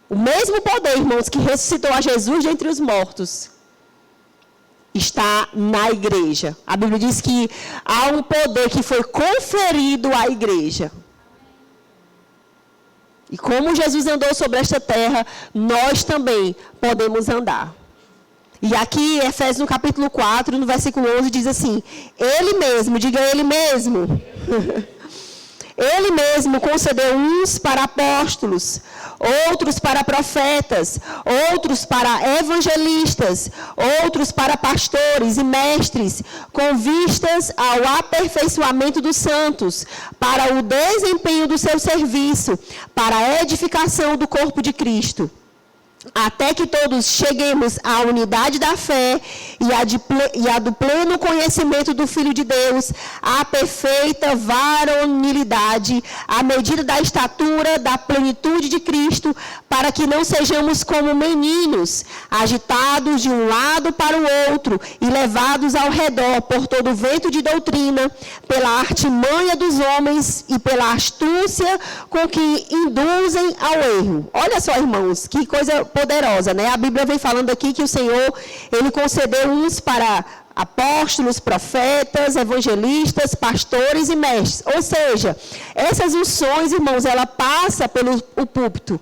O mesmo poder, irmãos, que ressuscitou a Jesus dentre os mortos. Está na igreja. A Bíblia diz que há um poder que foi conferido à igreja. E como Jesus andou sobre esta terra, nós também podemos andar. E aqui, Efésios no capítulo 4, no versículo 11, diz assim, Ele mesmo, diga Ele mesmo, Ele mesmo concedeu uns para apóstolos, outros para profetas, outros para evangelistas, outros para pastores e mestres, com vistas ao aperfeiçoamento dos santos, para o desempenho do seu serviço, para a edificação do corpo de Cristo. Até que todos cheguemos à unidade da fé e a do pleno conhecimento do Filho de Deus, à perfeita varonilidade, à medida da estatura, da plenitude de Cristo, para que não sejamos como meninos, agitados de um lado para o outro e levados ao redor por todo vento de doutrina, pela artimanha dos homens e pela astúcia com que induzem ao erro. Olha só, irmãos, que coisa poderosa, né? A Bíblia vem falando aqui que o Senhor, Ele concedeu uns para apóstolos, profetas, evangelistas, pastores e mestres. Ou seja, essas unções, irmãos, ela passa pelo púlpito.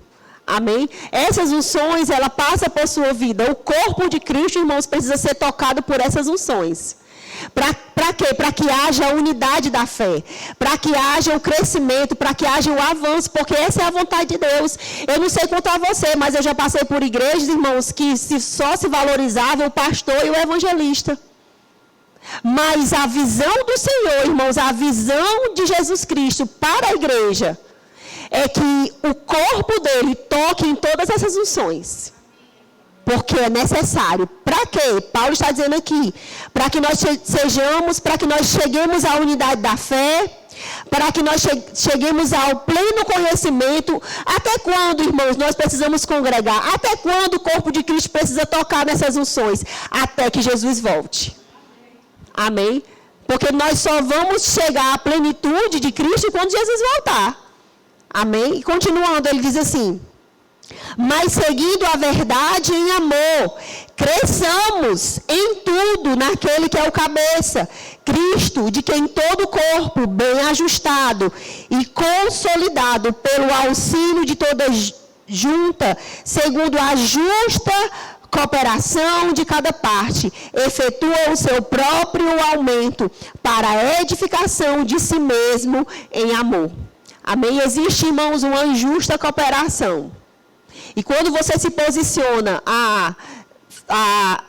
Amém? Essas unções, ela passa por sua vida. O corpo de Cristo, irmãos, precisa ser tocado por essas unções. Para quê? Para que haja a unidade da fé, para que haja o crescimento, para que haja o avanço, porque essa é a vontade de Deus. Eu não sei quanto a você, mas eu já passei por igrejas, irmãos, que só se valorizava o pastor e o evangelista. Mas a visão do Senhor, irmãos, a visão de Jesus Cristo para a igreja, é que o corpo dele toque em todas essas unções. Porque é necessário. Para quê? Paulo está dizendo aqui. Para que nós sejamos, para que nós cheguemos à unidade da fé, para que nós cheguemos ao pleno conhecimento. Até quando, irmãos, nós precisamos congregar? Até quando o corpo de Cristo precisa tocar nessas unções? Até que Jesus volte. Amém? Porque nós só vamos chegar à plenitude de Cristo quando Jesus voltar. Amém? E continuando, ele diz assim: mas seguindo a verdade em amor, cresçamos em tudo naquele que é o cabeça, Cristo, de quem todo o corpo, bem ajustado e consolidado pelo auxílio de toda junta, segundo a justa cooperação de cada parte, efetua o seu próprio aumento para a edificação de si mesmo em amor. Amém? Existe, irmãos, uma justa cooperação. E quando você se posiciona a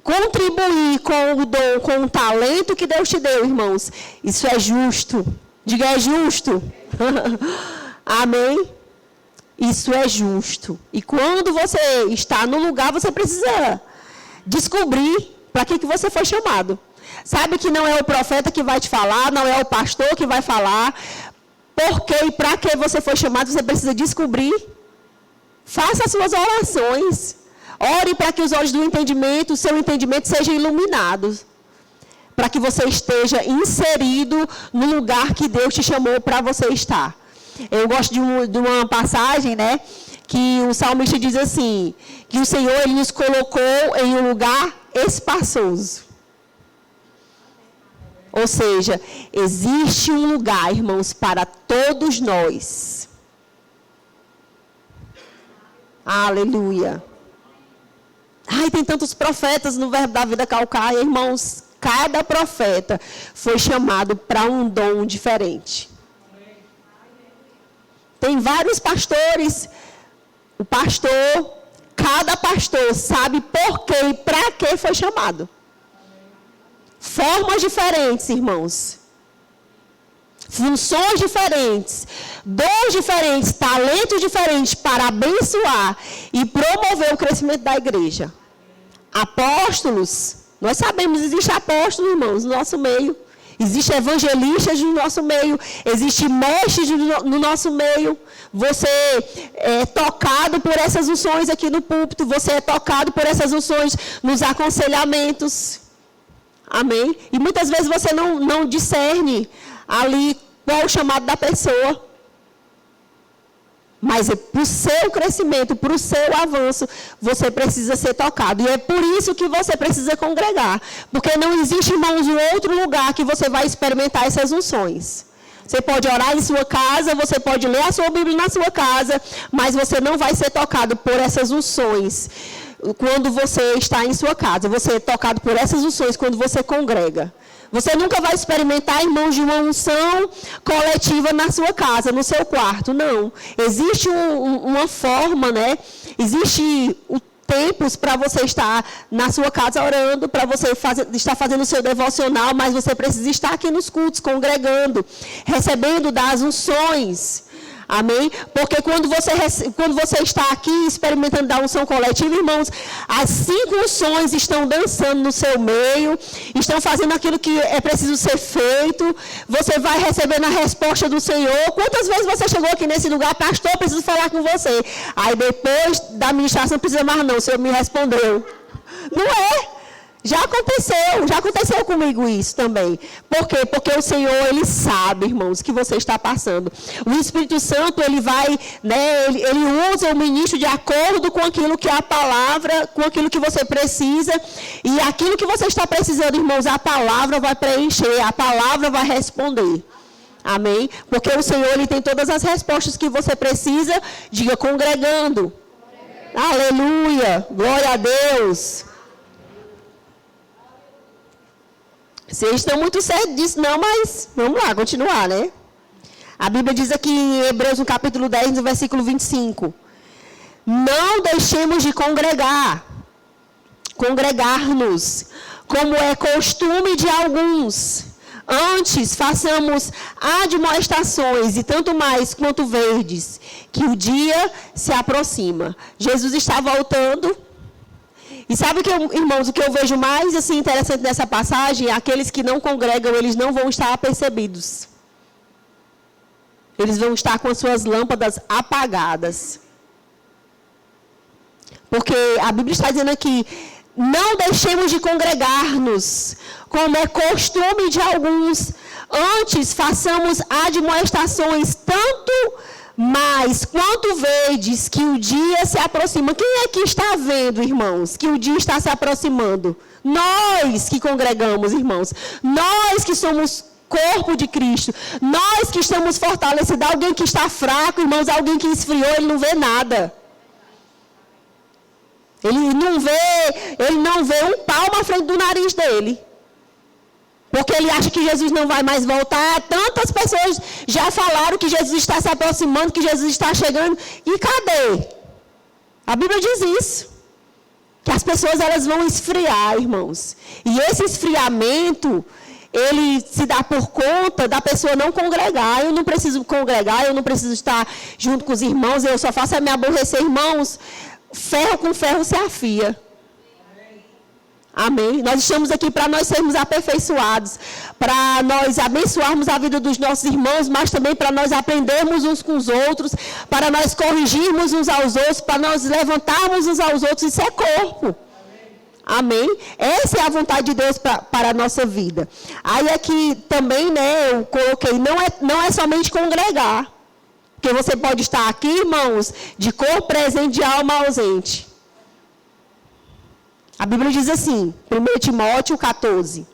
contribuir com o dom, com o talento que Deus te deu, irmãos, isso é justo. Diga, é justo. Amém? Isso é justo. E quando você está no lugar, você precisa descobrir para que você foi chamado. Sabe que não é o profeta que vai te falar, não é o pastor que vai falar. Por que e para que você foi chamado, você precisa descobrir. Faça as suas orações. Ore para que os olhos do entendimento, o seu entendimento sejam iluminados. Para que você esteja inserido no lugar que Deus te chamou para você estar. Eu gosto de uma passagem, né? Que o salmista diz assim, que o Senhor, Ele nos colocou em um lugar espaçoso. Ou seja, existe um lugar, irmãos, para todos nós. Aleluia. Ai, tem tantos profetas no Verbo da Vida Calcaia, irmãos. Cada profeta foi chamado para um dom diferente. Tem vários pastores. O pastor, cada pastor sabe por quê e para que foi chamado. Formas diferentes, irmãos. Funções diferentes, dons diferentes, talentos diferentes para abençoar e promover o crescimento da igreja. Apóstolos, nós sabemos, existe apóstolos, irmãos, no nosso meio. Existem evangelistas no nosso meio, existem mestres no nosso meio. Você é tocado por essas unções aqui no púlpito, você é tocado por essas unções nos aconselhamentos. Amém? E muitas vezes você não discerne ali qual o chamado da pessoa. Mas para o seu crescimento, para o seu avanço, você precisa ser tocado. E é por isso que você precisa congregar. Porque não existe, irmãos, um outro lugar que você vai experimentar essas unções. Você pode orar em sua casa, você pode ler a sua Bíblia na sua casa, mas você não vai ser tocado por essas unções quando você está em sua casa. Você é tocado por essas unções quando você congrega. Você nunca vai experimentar, irmãos, de uma unção coletiva na sua casa, no seu quarto, não. Existe uma forma, né? Existe tempos para você estar na sua casa orando, para você estar fazendo o seu devocional, mas você precisa estar aqui nos cultos, congregando, recebendo das unções. Amém? Porque quando você está aqui experimentando da unção coletiva, irmãos, as 5 unções estão dançando no seu meio, estão fazendo aquilo que é preciso ser feito, você vai recebendo a resposta do Senhor. Quantas vezes você chegou aqui nesse lugar, pastor, preciso falar com você. Aí depois da ministração, não precisa mais não, o Senhor me respondeu. Não é? Já aconteceu comigo isso também. Por quê? Porque o Senhor, Ele sabe, irmãos, que você está passando. O Espírito Santo, Ele vai, né, ele usa o ministro de acordo com aquilo que é a palavra, com aquilo que você precisa. E aquilo que você está precisando, irmãos, a palavra vai preencher, a palavra vai responder. Amém? Porque o Senhor, Ele tem todas as respostas que você precisa. Diga, congregando. Aleluia. Glória a Deus. Vocês estão muito certos disso, não, mas vamos lá, continuar, né? A Bíblia diz aqui em Hebreus, no capítulo 10, no versículo 25. Não deixemos de congregar-nos, como é costume de alguns. Antes, façamos admoestações, e tanto mais quanto verdes, que o dia se aproxima. Jesus está voltando. E sabe, irmãos, o que eu vejo mais assim, interessante nessa passagem? Aqueles que não congregam, eles não vão estar apercebidos. Eles vão estar com as suas lâmpadas apagadas. Porque a Bíblia está dizendo aqui, não deixemos de congregar-nos, como é costume de alguns. Antes, façamos admoestações, tanto mais quanto vedes que o dia se aproxima. Quem é que está vendo, irmãos, que o dia está se aproximando? Nós que congregamos, irmãos. Nós que somos corpo de Cristo. Nós que estamos fortalecidos. Alguém que está fraco, irmãos, alguém que esfriou, ele não vê nada. Ele não vê um palmo à frente do nariz dele. Porque ele acha que Jesus não vai mais voltar. Tantas pessoas já falaram que Jesus está se aproximando, que Jesus está chegando. E cadê? A Bíblia diz isso. Que as pessoas elas vão esfriar, irmãos. E esse esfriamento, ele se dá por conta da pessoa não congregar. Eu não preciso congregar, eu não preciso estar junto com os irmãos. Eu só faço me aborrecer, irmãos. Ferro com ferro se afia. Amém? Nós estamos aqui para nós sermos aperfeiçoados, para nós abençoarmos a vida dos nossos irmãos, mas também para nós aprendermos uns com os outros, para nós corrigirmos uns aos outros, para nós levantarmos uns aos outros. Isso é corpo. Amém? Essa é a vontade de Deus para a nossa vida. Aí aqui também, né, eu coloquei, não é somente congregar. Porque você pode estar aqui, irmãos, de corpo presente, de alma ausente. A Bíblia diz assim, 1 Timóteo 14.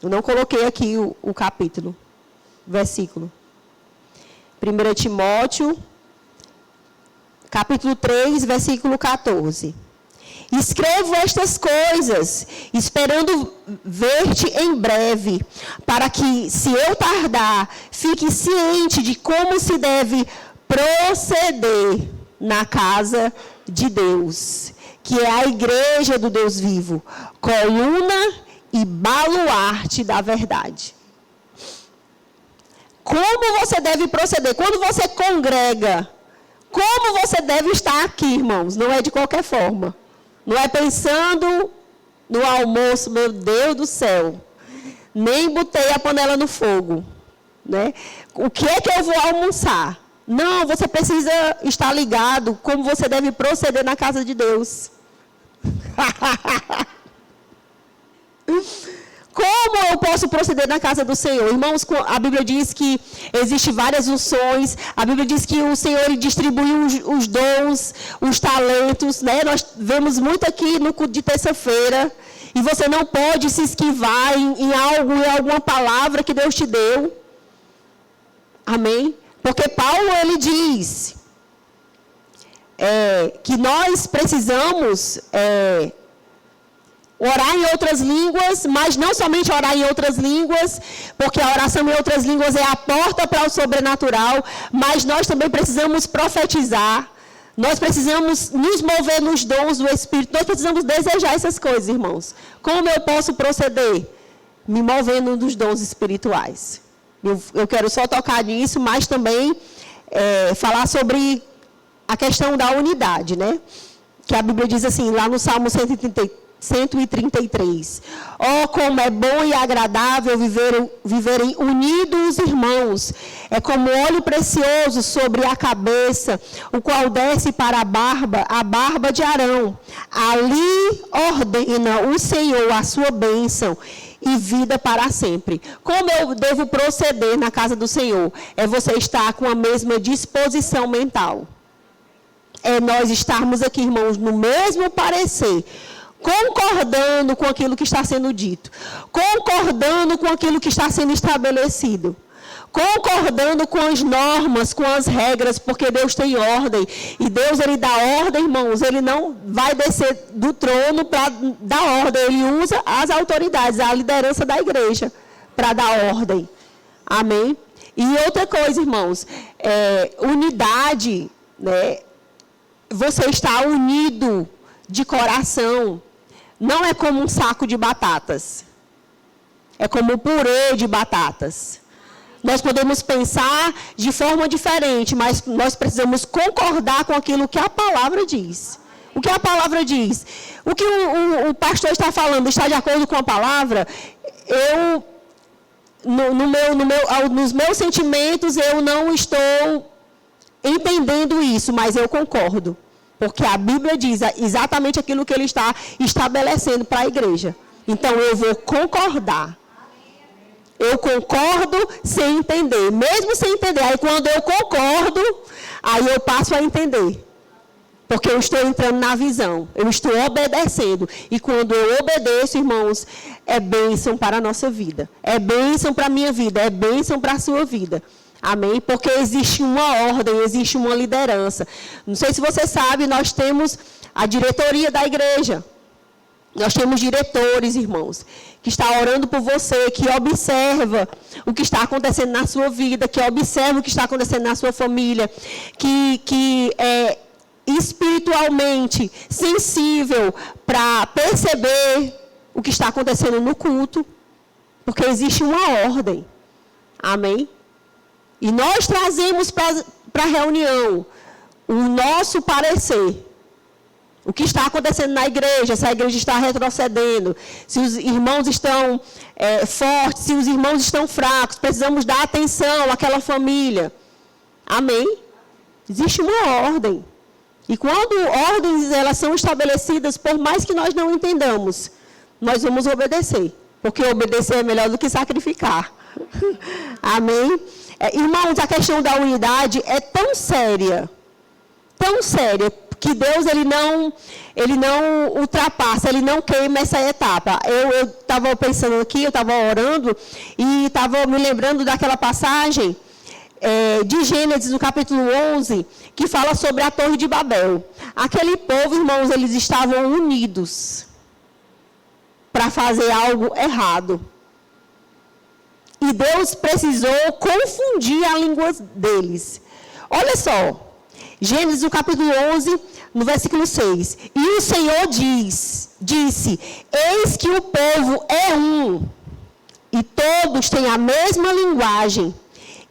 Eu não coloquei aqui o capítulo, versículo. 1 Timóteo, capítulo 3, versículo 14. Escrevo estas coisas, esperando ver-te em breve, para que, se eu tardar, fique ciente de como se deve proceder na casa de Deus, que é a igreja do Deus vivo, coluna e baluarte da verdade. Como você deve proceder? Quando você congrega, como você deve estar aqui, irmãos? Não é de qualquer forma. Não é pensando no almoço, meu Deus do céu. Nem botei a panela no fogo. Né? O que é que eu vou almoçar? Não, você precisa estar ligado como você deve proceder na casa de Deus. Como eu posso proceder na casa do Senhor? Irmãos, a Bíblia diz que existem várias unções. A Bíblia diz que o Senhor ele distribuiu os dons, os talentos. Né? Nós vemos muito aqui no culto de terça-feira. E você não pode se esquivar em alguma palavra que Deus te deu. Amém? Porque Paulo, ele diz que nós precisamos orar em outras línguas, mas não somente orar em outras línguas, porque a oração em outras línguas é a porta para o sobrenatural, mas nós também precisamos profetizar, nós precisamos nos mover nos dons do Espírito, nós precisamos desejar essas coisas, irmãos. Como eu posso proceder? Me movendo nos dons espirituais. Eu quero só tocar nisso, mas também falar sobre a questão da unidade, né? Que a Bíblia diz assim, lá no Salmo 133. Oh, como é bom e agradável viverem unidos os irmãos. É como óleo precioso sobre a cabeça, o qual desce para a barba de Arão. Ali ordena o Senhor a sua bênção e vida para sempre. Como eu devo proceder na casa do Senhor? É você estar com a mesma disposição mental. É nós estarmos aqui, irmãos, no mesmo parecer, concordando com aquilo que está sendo dito, concordando com aquilo que está sendo estabelecido, concordando com as normas, com as regras, porque Deus tem ordem. E Deus, ele dá ordem, irmãos. Ele não vai descer do trono para dar ordem. Ele usa as autoridades, a liderança da igreja, para dar ordem. Amém? E outra coisa, irmãos, unidade, né? Você está unido de coração. Não é como um saco de batatas. É como purê de batatas. Nós podemos pensar de forma diferente, mas nós precisamos concordar com aquilo que a palavra diz. O que a palavra diz? O que o pastor está falando está de acordo com a palavra? Nos meus sentimentos, eu não estou entendendo isso, mas eu concordo. Porque a Bíblia diz exatamente aquilo que ele está estabelecendo para a igreja. Então, eu vou concordar. Eu concordo sem entender. Mesmo sem entender. Aí, quando eu concordo, aí eu passo a entender. Porque eu estou entrando na visão. Eu estou obedecendo. E quando eu obedeço, irmãos, é bênção para a nossa vida. É bênção para a minha vida. É bênção para a sua vida. Amém? Porque existe uma ordem, existe uma liderança. Não sei se você sabe, nós temos a diretoria da igreja. Nós temos diretores, irmãos, que estão orando por você, que observa o que está acontecendo na sua vida, que observa o que está acontecendo na sua família, que é espiritualmente sensível para perceber o que está acontecendo no culto, porque existe uma ordem. Amém? E nós trazemos para a reunião o nosso parecer. O que está acontecendo na igreja, se a igreja está retrocedendo, se os irmãos estão fortes, se os irmãos estão fracos, precisamos dar atenção àquela família. Amém? Existe uma ordem. E quando ordens elas são estabelecidas, por mais que nós não entendamos, nós vamos obedecer. Porque obedecer é melhor do que sacrificar. Amém? Irmãos, a questão da unidade é tão séria, que Deus ele não ultrapassa, ele não queima essa etapa. Eu estava pensando aqui, eu estava orando e estava me lembrando daquela passagem de Gênesis, no capítulo 11, que fala sobre a Torre de Babel. Aquele povo, irmãos, eles estavam unidos para fazer algo errado. E Deus precisou confundir a língua deles. Olha só, Gênesis, no capítulo 11, no versículo 6. E o Senhor disse, eis que o povo é um, e todos têm a mesma linguagem.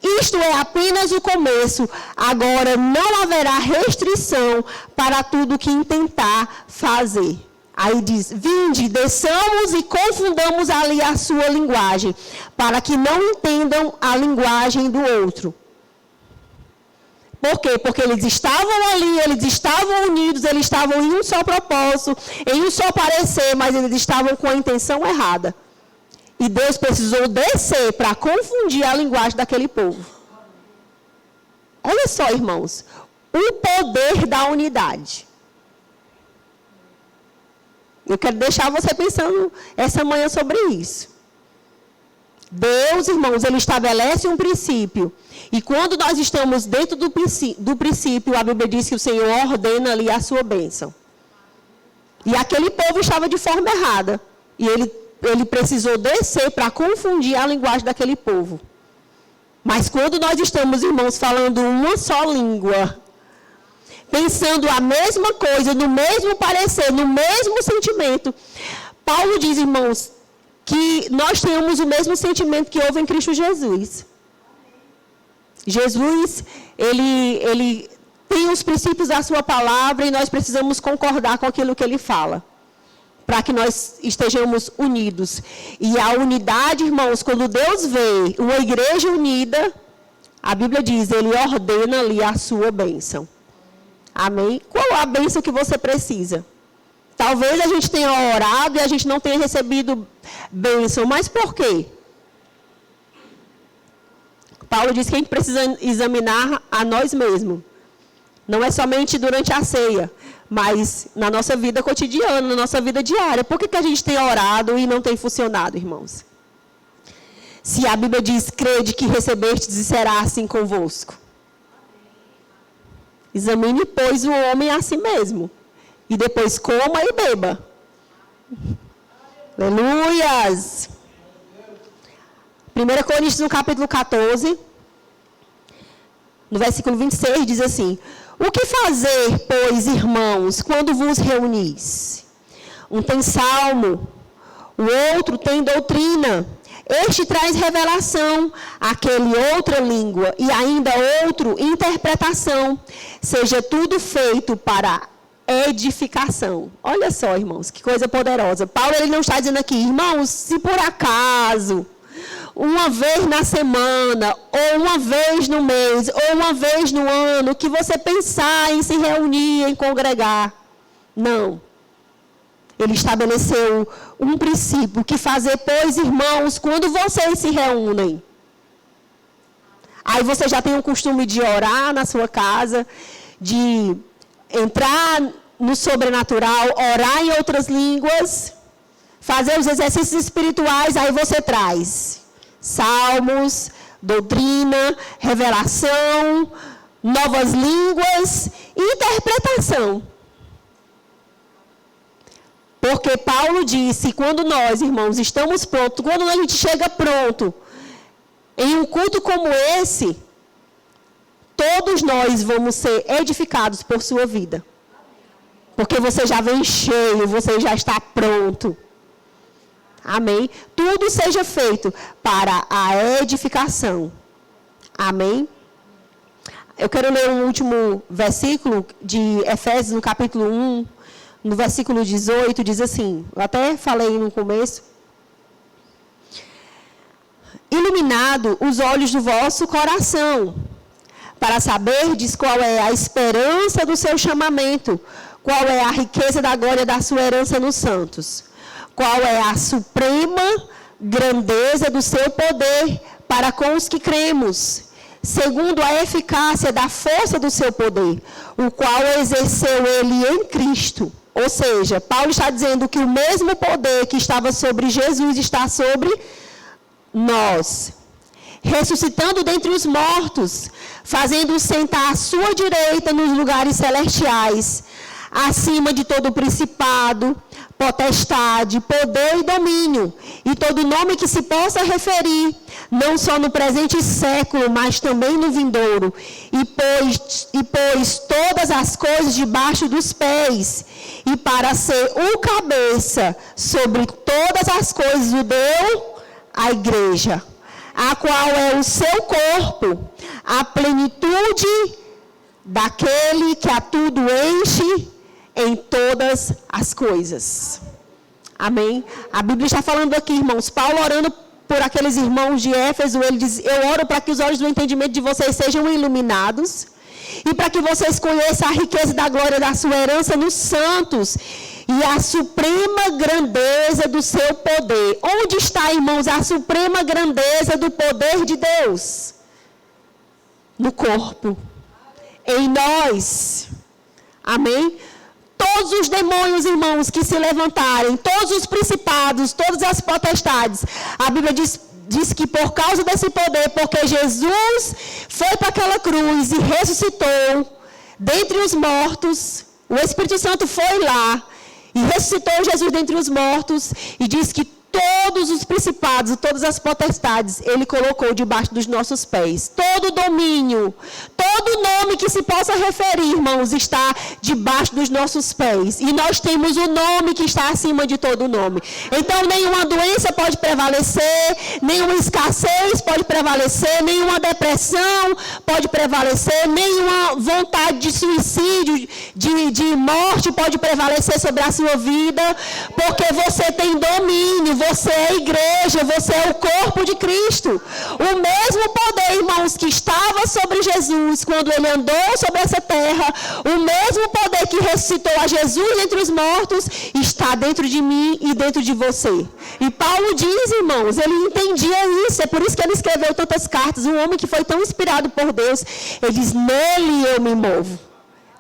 Isto é apenas o começo. Agora não haverá restrição para tudo que intentar fazer. Aí diz, vinde, desçamos e confundamos ali a sua linguagem, para que não entendam a linguagem do outro. Por quê? Porque eles estavam ali, eles estavam unidos, eles estavam em um só propósito, em um só parecer, mas eles estavam com a intenção errada. E Deus precisou descer para confundir a linguagem daquele povo. Olha só, irmãos, o poder da unidade. Eu quero deixar você pensando essa manhã sobre isso. Deus, irmãos, ele estabelece um princípio. E quando nós estamos dentro do princípio, a Bíblia diz que o Senhor ordena ali a sua bênção. E aquele povo estava de forma errada. E ele precisou descer para confundir a linguagem daquele povo. Mas quando nós estamos, irmãos, falando uma só língua, pensando a mesma coisa, no mesmo parecer, no mesmo sentimento. Paulo diz, irmãos, que nós tenhamos o mesmo sentimento que houve em Cristo Jesus. Jesus, ele tem os princípios da sua palavra e nós precisamos concordar com aquilo que ele fala, para que nós estejamos unidos. E a unidade, irmãos, quando Deus vê uma igreja unida, a Bíblia diz, ele ordena ali a sua bênção. Amém? Qual a bênção que você precisa? Talvez a gente tenha orado e a gente não tenha recebido bênção. Mas por quê? Paulo diz que a gente precisa examinar a nós mesmos. Não é somente durante a ceia, mas na nossa vida cotidiana, na nossa vida diária. Por que a gente tem orado e não tem funcionado, irmãos? Se a Bíblia diz, crede que recebestes e será assim convosco. Examine, pois, o homem a si mesmo. E depois coma e beba. Aleluias! 1 Coríntios, no capítulo 14, no versículo 26, diz assim: o que fazer, pois, irmãos, quando vos reunis? Um tem salmo, o outro tem doutrina, este traz revelação, aquele outra língua, e ainda outro interpretação. Seja tudo feito para edificação. Olha só, irmãos, que coisa poderosa. Paulo, ele não está dizendo aqui, irmãos, se por acaso, uma vez na semana, ou uma vez no mês, ou uma vez no ano, que você pensar em se reunir, em congregar. Não. Ele estabeleceu um princípio, que fazer, pois, irmãos, quando vocês se reúnem. Aí você já tem o costume de orar na sua casa, de entrar no sobrenatural, orar em outras línguas, fazer os exercícios espirituais, aí você traz salmos, doutrina, revelação, novas línguas e interpretação. Porque Paulo disse, quando nós, irmãos, estamos prontos, quando a gente chega pronto em um culto como esse, todos nós vamos ser edificados por sua vida. Porque você já vem cheio, você já está pronto. Amém? Tudo seja feito para a edificação. Amém? Eu quero ler um último versículo de Efésios, no capítulo 1, no versículo 18, diz assim, eu até falei no começo. Iluminado os olhos do vosso coração, para saberdes qual é a esperança do seu chamamento, qual é a riqueza da glória da sua herança nos santos, qual é a suprema grandeza do seu poder para com os que cremos, segundo a eficácia da força do seu poder, o qual exerceu ele em Cristo. Ou seja, Paulo está dizendo que o mesmo poder que estava sobre Jesus está sobre nós, ressuscitando dentre os mortos, fazendo-o sentar à sua direita nos lugares celestiais, acima de todo principado, potestade, poder e domínio, e todo nome que se possa referir, não só no presente século, mas também no vindouro, e pôs todas as coisas debaixo dos pés, e para ser o cabeça sobre todas as coisas o deu à igreja, a qual é o seu corpo, a plenitude daquele que a tudo enche em todas as coisas. Amém? A Bíblia está falando aqui, irmãos, Paulo orando por aqueles irmãos de Éfeso, ele diz, eu oro para que os olhos do entendimento de vocês sejam iluminados, e para que vocês conheçam a riqueza da glória da sua herança nos santos, e a suprema grandeza do seu poder. Onde está, irmãos, a suprema grandeza do poder de Deus? No corpo. Em nós. Amém? Todos os demônios, irmãos, que se levantarem, todos os principados, todas as potestades, a Bíblia diz que por causa desse poder, porque Jesus foi para aquela cruz e ressuscitou dentre os mortos, o Espírito Santo foi lá e ressuscitou Jesus dentre os mortos e diz que todos os principados e todas as potestades ele colocou debaixo dos nossos pés. Todo domínio, todo nome que se possa referir, irmãos, está debaixo dos nossos pés. E nós temos o nome que está acima de todo nome. Então, nenhuma doença pode prevalecer, nenhuma escassez pode prevalecer, nenhuma depressão pode prevalecer, nenhuma vontade de suicídio, de morte pode prevalecer sobre a sua vida, porque você tem domínio. Você é a igreja, você é o corpo de Cristo. O mesmo poder, irmãos, que estava sobre Jesus quando ele andou sobre essa terra, o mesmo poder que ressuscitou a Jesus entre os mortos, está dentro de mim e dentro de você. E Paulo diz, irmãos, ele entendia isso, é por isso que ele escreveu tantas cartas. Um homem que foi tão inspirado por Deus, ele diz, nele eu me movo,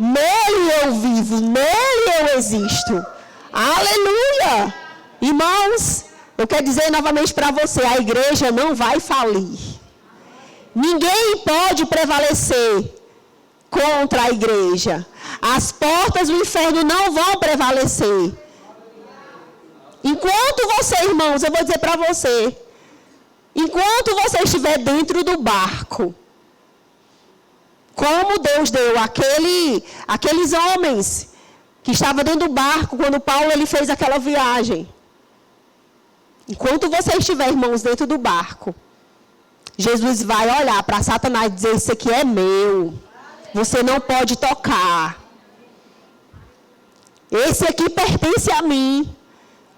nele eu vivo, nele eu existo. Aleluia! Irmãos, Eu quero dizer novamente para você, a igreja não vai falir. Ninguém pode prevalecer contra a igreja. As portas do inferno não vão prevalecer. Enquanto você, irmãos, eu vou dizer para você, enquanto você estiver dentro do barco, como Deus deu aqueles homens que estavam dentro do barco quando Paulo ele fez aquela viagem. Enquanto você estiver, irmãos, dentro do barco, Jesus vai olhar para Satanás e dizer, isso aqui é meu. Você não pode tocar. Esse aqui pertence a mim.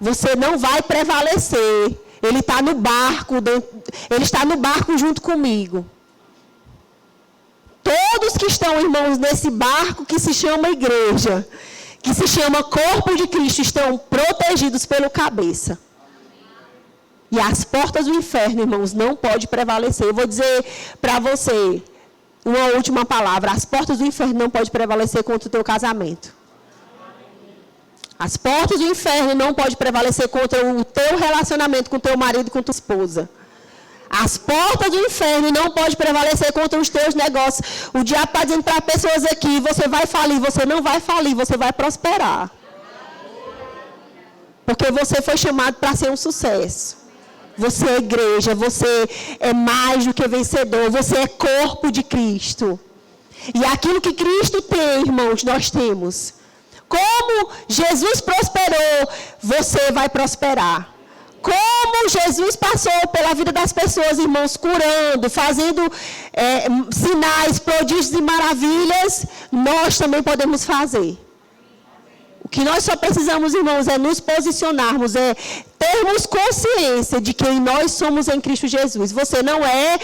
Você não vai prevalecer. Ele está no barco, ele está no barco junto comigo. Todos que estão, irmãos, nesse barco que se chama igreja, que se chama corpo de Cristo, estão protegidos pelo cabeça. E as portas do inferno, irmãos, não podem prevalecer. Eu vou dizer para você uma última palavra. As portas do inferno não podem prevalecer contra o teu casamento. As portas do inferno não podem prevalecer contra o teu relacionamento com o teu marido e com tua esposa. As portas do inferno não podem prevalecer contra os teus negócios. O diabo está dizendo para pessoas aqui, você vai falir, você não vai falir, você vai prosperar. Porque você foi chamado para ser um sucesso. Você é igreja, você é mais do que vencedor, você é corpo de Cristo. E aquilo que Cristo tem, irmãos, nós temos. Como Jesus prosperou, você vai prosperar. Como Jesus passou pela vida das pessoas, irmãos, curando, fazendo sinais, prodígios e maravilhas, nós também podemos fazer. O que nós só precisamos, irmãos, é nos posicionarmos, é termos consciência de quem nós somos em Cristo Jesus. Você não é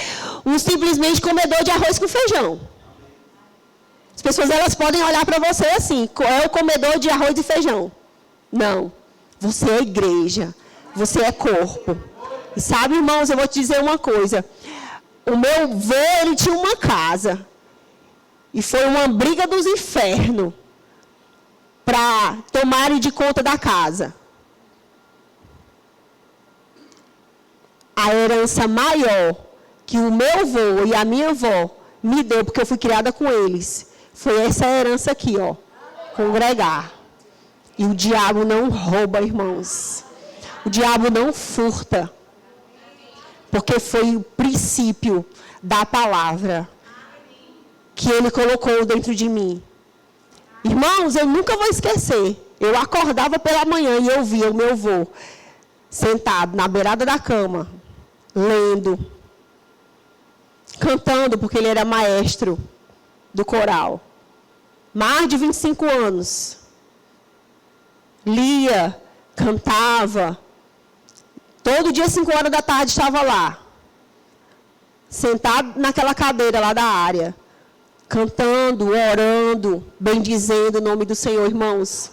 um simplesmente comedor de arroz com feijão. As pessoas elas podem olhar para você assim, é o comedor de arroz e feijão. Não, você é igreja, você é corpo. E sabe, irmãos, eu vou te dizer uma coisa. O meu avô, ele tinha uma casa. E foi uma briga dos infernos para tomarem de conta da casa. A herança maior que o meu avô e a minha avó me deu, porque eu fui criada com eles, foi essa herança aqui, ó, congregar. E o diabo não rouba, irmãos. O diabo não furta. Porque foi o princípio da palavra que ele colocou dentro de mim. Irmãos, eu nunca vou esquecer. Eu acordava pela manhã e eu via o meu avô sentado na beirada da cama, lendo, cantando, porque ele era maestro do coral. Mais de 25 anos. Lia, cantava. Todo dia, 5 horas da tarde, estava lá. Sentado naquela cadeira lá da área. Cantando, orando, bendizendo o nome do Senhor, irmãos.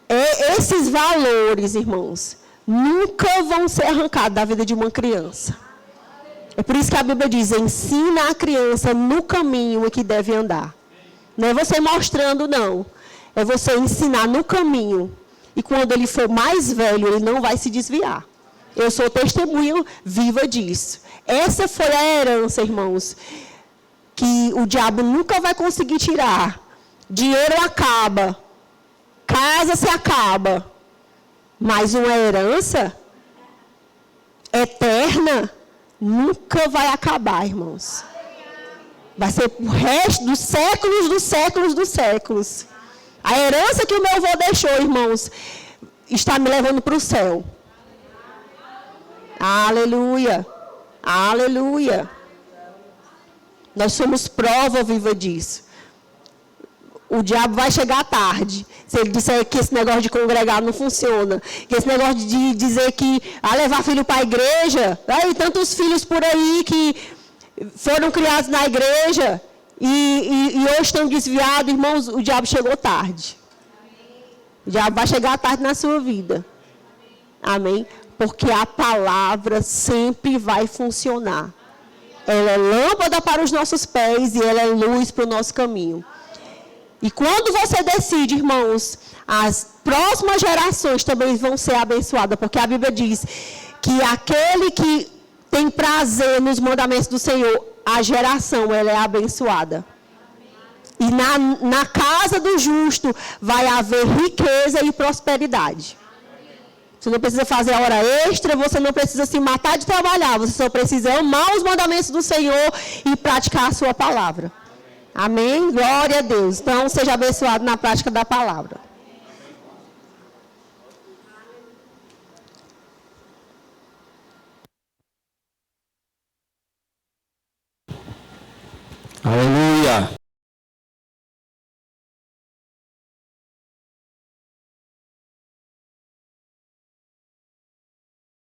Esses valores, irmãos, nunca vão ser arrancados da vida de uma criança. É por isso que a Bíblia diz, ensina a criança no caminho em que deve andar. Não é você mostrando, não. É você ensinar no caminho. E quando ele for mais velho, ele não vai se desviar. Eu sou testemunha viva disso. Essa foi a herança, irmãos, que o diabo nunca vai conseguir tirar. Dinheiro acaba. Casa se acaba. Mas uma herança eterna nunca vai acabar, irmãos. Vai ser o resto dos séculos, dos séculos, dos séculos. A herança que o meu avô deixou, irmãos, está me levando para o céu. Aleluia. Aleluia. Nós somos prova viva disso. O diabo vai chegar tarde. Se ele disser que esse negócio de congregar não funciona. Que esse negócio de dizer que levar filho para a igreja. Aí tantos filhos por aí que foram criados na igreja e hoje estão desviados. Irmãos, o diabo chegou tarde. O diabo vai chegar tarde na sua vida. Amém? Porque a palavra sempre vai funcionar. Ela é lâmpada para os nossos pés e ela é luz para o nosso caminho. E quando você decide, irmãos, próximas gerações também vão ser abençoadas, porque a Bíblia diz que aquele que tem prazer nos mandamentos do Senhor, a geração ela é abençoada. E na casa do justo vai haver riqueza e prosperidade. Você não precisa fazer a hora extra, você não precisa se matar de trabalhar, você só precisa amar os mandamentos do Senhor e praticar a sua palavra. Amém? Glória a Deus. Então, seja abençoado na prática da palavra. Aleluia.